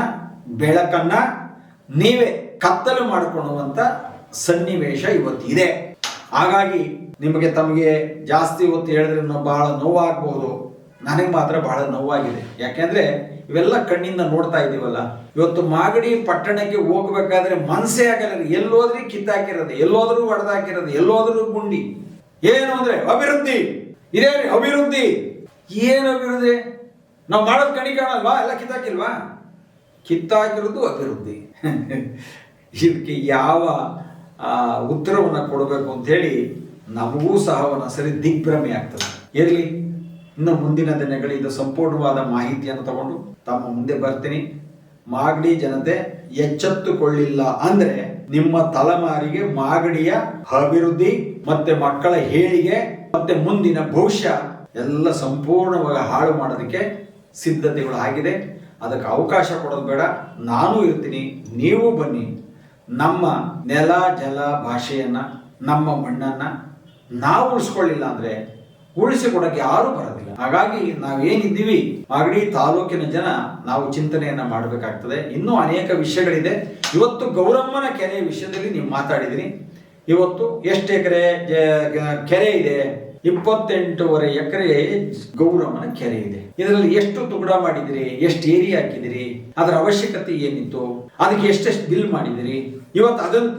ಬೆಳಕನ್ನ ನೀವೇ ಕತ್ತಲು ಮಾಡಿಕೊಳ್ಳುವಂತ ಸನ್ನಿವೇಶ ಇವತ್ತಿದೆ. ಹಾಗಾಗಿ ನಿಮಗೆ ತಮಗೆ ಜಾಸ್ತಿ ಹೊತ್ತು ಹೇಳಿದ್ರೆ ಬಹಳ ನೋವಾಗಬಹುದು. ನನಗೆ ಮಾತ್ರ ಬಹಳ ನೋವಾಗಿದೆ. ಯಾಕೆಂದ್ರೆ ಇವೆಲ್ಲ ಕಣ್ಣಿಂದ ನೋಡ್ತಾ ಇದೀವಲ್ಲ. ಇವತ್ತು ಮಾಗಡಿ ಪಟ್ಟಣಕ್ಕೆ ಹೋಗ್ಬೇಕಾದ್ರೆ ಮನಸ್ಸೇ ಆಗಲ್ಲ. ಎಲ್ಲೋದ್ರೂ ಕಿತ್ತಾಕಿರೋದು, ಎಲ್ಲೋದ್ರೂ ಹೊಡೆದಾಕಿರೋದು, ಎಲ್ಲೋದ್ರೂ ಗುಂಡಿ. ಏನು ಅಂದ್ರೆ ಅಭಿವೃದ್ಧಿ ಇದೇ ಅಭಿವೃದ್ಧಿ. ಏನು ಅಭಿವೃದ್ಧಿ? ನಾವು ಮಾಡೋದು ಕಣಿ ಕಾಣಲ್ವಾ? ಎಲ್ಲ ಕಿತ್ತಾಕಿಲ್ವಾ? ಕಿತ್ತಾಕಿರೋದು ಅಭಿವೃದ್ಧಿ. ಇದಕ್ಕೆ ಯಾವ ಉತ್ತರವನ್ನು ಕೊಡಬೇಕು ಅಂತ ಹೇಳಿ ನಮಗೂ ಸಹ ಒಂದೊಂದ್ಸರಿ ದಿಗ್ಭ್ರಮೆ ಆಗ್ತದೆ. ಇರಲಿ, ಇನ್ನು ಮುಂದಿನ ದಿನಗಳಿಂದ ಸಂಪೂರ್ಣವಾದ ಮಾಹಿತಿಯನ್ನು ತಗೊಂಡು ತಮ್ಮ ಮುಂದೆ ಬರ್ತೀನಿ. ಮಾಗಡಿ ಜನತೆ ಎಚ್ಚೆತ್ತುಕೊಳ್ಳಿಲ್ಲ ಅಂದ್ರೆ ನಿಮ್ಮ ತಲೆಮಾರಿಗೆ ಮಾಗಡಿಯ ಅಭಿವೃದ್ಧಿ ಮತ್ತೆ ಮಕ್ಕಳ ಏಳಿಗೆ ಮತ್ತೆ ಮುಂದಿನ ಭವಿಷ್ಯ ಎಲ್ಲ ಸಂಪೂರ್ಣವಾಗಿ ಹಾಳು ಮಾಡೋದಕ್ಕೆ ಸಿದ್ಧತೆಗಳು ಆಗಿದೆ. ಅದಕ್ಕೆ ಅವಕಾಶ ಕೊಡೋದು ಬೇಡ. ನಾನು ಇರ್ತೀನಿ, ನೀವು ಬನ್ನಿ. ನಮ್ಮ ನೆಲ, ಜಲ, ಭಾಷೆಯನ್ನ, ನಮ್ಮ ಮಣ್ಣನ್ನ ನಾವು ಉಳಿಸ್ಕೊಳ್ಳಿಲ್ಲ ಅಂದ್ರೆ ಉಳಿಸಿಕೊಡಕ್ಕೆ ಯಾರೂ ಬರೋದಿಲ್ಲ. ಹಾಗಾಗಿ ನಾವೇನಿದ್ದೀವಿ ಮಾಗಡಿ ತಾಲೂಕಿನ ಜನ ನಾವು ಚಿಂತನೆಯನ್ನ ಮಾಡಬೇಕಾಗ್ತದೆ. ಇನ್ನೂ ಅನೇಕ ವಿಷಯಗಳಿದೆ. ಇವತ್ತು ಗೌರಮ್ಮನ ಕೆರೆ ವಿಷಯದಲ್ಲಿ ನೀವು ಮಾತಾಡಿದಿರಿ. ಇವತ್ತು ಎಷ್ಟು ಎಕರೆ ಕೆರೆ ಇದೆ? 28.5 ಎಕರೆ ಗೌರಮ್ಮನ ಕೆರೆ ಇದೆ. ಇದರಲ್ಲಿ ಎಷ್ಟು ತುಗಡ ಮಾಡಿದಿರಿ? ಎಷ್ಟು ಏರಿಯಾ ಹಾಕಿದಿರಿ? ಅದರ ಅವಶ್ಯಕತೆ ಏನಿತ್ತು? ಅದಕ್ಕೆ ಎಷ್ಟೆಷ್ಟು ಬಿಲ್ ಮಾಡಿದಿರಿ? ಇವತ್ತು ಅದನ್ನ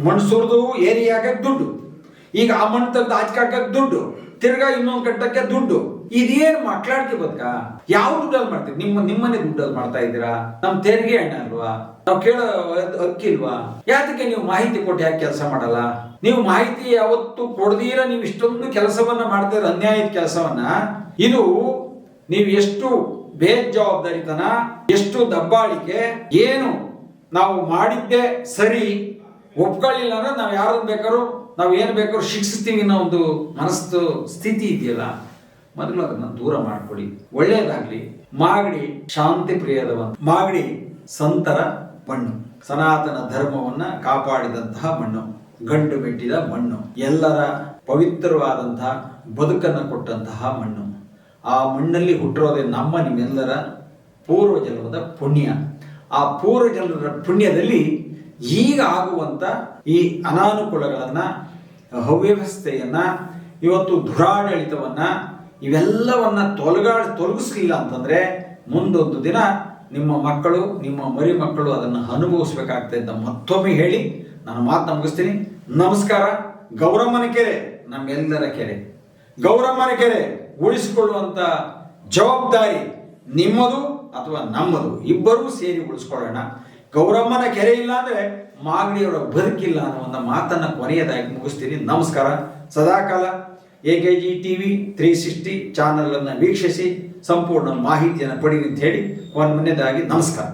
ಮಣ್ಣು ಸುರಿದು ಏರಿಯಾಗ ದುಡ್ಡು, ಈಗ ಆ ಮಣ್ಣು ತೆಗೆದು ಹಾಕಕ್ಕೆ ದುಡ್ಡು, ತಿರ್ಗಾ ಇನ್ನೊಂದು ಕಟ್ಟಕ್ಕೆ ದುಡ್ಡು. ಇದೇನು ಮಕ್ಕಳಾಡ್ತಿ ಬದುಕ? ಯಾವ ದುಡ್ಡಲ್ಲಿ ಮಾಡ್ತೀರಿ? ನಿಮ್ಮನೆ ದುಡ್ಡಲ್ಲಿ ಮಾಡ್ತಾ ಇದ್ದೀರಾ? ನಮ್ ತೆರಿಗೆ ಹಣ ಅಲ್ವಾ? ನಾವು ಕೇಳೋ ಅಕ್ಕಿಲ್ವಾ? ಯಾತಕ್ಕೆ ನೀವು ಮಾಹಿತಿ ಕೊಟ್ಟು ಯಾಕೆ ಕೆಲಸ ಮಾಡಲ್ಲ? ನೀವು ಮಾಹಿತಿ ಯಾವತ್ತು ಕೊಡದೀರ ನೀವು ಇಷ್ಟೊಂದು ಕೆಲಸವನ್ನ ಮಾಡ್ತಾ ಇರೋ ಅನ್ಯಾಯದ ಕೆಲಸವನ್ನ, ಇದು ನೀವು ಎಷ್ಟು ಬೇಜವಾಬ್ದಾರಿತನ, ಎಷ್ಟು ದಬ್ಬಾಳಿಕೆ, ಏನು ನಾವು ಮಾಡಿದ್ದೆ ಸರಿ ಒಪ್ಕೊಳ್ಳಿಲ್ಲ ಅಂದ್ರೆ ನಾವು ಯಾರನ್ನು ಬೇಕಾದ್ರೂ ನಾವು ಏನು ಬೇಕಾದ್ರೂ ಶಿಕ್ಷಿಸ್ತೀವಿ ಅನ್ನೋ ಒಂದು ಮನಸ್ಸು ಸ್ಥಿತಿ ಇದೆಯಲ್ಲ, ಮೊದಲು ಅದನ್ನ ದೂರ ಮಾಡ್ಕೊಡಿ. ಒಳ್ಳೆಯದಾಗ್ಲಿ. ಮಾಗಡಿ ಶಾಂತಿ ಪ್ರಿಯದವ ಮಾಗಡಿ ಸಂತರ ಮಣ್ಣು, ಸನಾತನ ಧರ್ಮವನ್ನ ಕಾಪಾಡಿದಂತಹ ಮಣ್ಣು, ಗಂಡು ಮೆಟ್ಟಿದ ಮಣ್ಣು, ಎಲ್ಲರ ಪವಿತ್ರವಾದಂತಹ ಬದುಕನ್ನು ಕೊಟ್ಟಂತಹ ಮಣ್ಣು. ಆ ಮಣ್ಣಲ್ಲಿ ಹುಟ್ಟಿರೋದೇ ನಿಮ್ಮೆಲ್ಲರ ಪೂರ್ವ ಜನ್ಮದ ಪುಣ್ಯ. ಆ ಪೂರ್ವ ಜನ್ಮದ ಪುಣ್ಯದಲ್ಲಿ ಈಗ ಆಗುವಂತ ಈ ಅನಾನುಕೂಲಗಳನ್ನ, ಅವ್ಯವಸ್ಥೆಯನ್ನ, ಇವತ್ತು ದುರಾಡಳಿತವನ್ನ, ಇವೆಲ್ಲವನ್ನ ತೊಲಗಿಸ್ಲಿಲ್ಲ ಅಂತಂದ್ರೆ ಮುಂದೊಂದು ದಿನ ನಿಮ್ಮ ಮಕ್ಕಳು, ನಿಮ್ಮ ಮರಿ ಮಕ್ಕಳು ಅದನ್ನು ಅನುಭವಿಸ್ಬೇಕಾಗ್ತದೆ ಅಂತ ಮತ್ತೊಮ್ಮೆ ಹೇಳಿ ನಾನು ಮಾತನ್ನ ಮುಗಿಸ್ತೀನಿ. ನಮಸ್ಕಾರ. ಗೌರಮ್ಮನ ಕೆರೆ ನಮ್ಮೆಲ್ಲರ ಕೆರೆ. ಗೌರಮ್ಮನ ಕೆರೆ ಉಳಿಸಿಕೊಳ್ಳುವಂತ ಜವಾಬ್ದಾರಿ ನಿಮ್ಮದು ಅಥವಾ ನಮ್ಮದು, ಇಬ್ಬರೂ ಸೇರಿ ಉಳಿಸ್ಕೊಳ್ಳೋಣ. ಗೌರಮ್ಮನ ಕೆರೆ ಇಲ್ಲ ಅಂದ್ರೆ ಮಾಗಡಿಯವರ ಬದುಕಿಲ್ಲ ಅನ್ನೋ ಒಂದು ಮಾತನ್ನ ಕೊನೆಯದಾಗಿ ಮುಗಿಸ್ತೀನಿ. ನಮಸ್ಕಾರ. ಸದಾಕಾಲ AKG TV 360 ಚಾನಲ್ ಅನ್ನು ವೀಕ್ಷಿಸಿ ಸಂಪೂರ್ಣ ಮಾಹಿತಿಯನ್ನು ಪಡೆಯಿರಿ ಅಂತ ಹೇಳಿ ಕೊನೆಯದಾಗಿ ನಮಸ್ಕಾರ.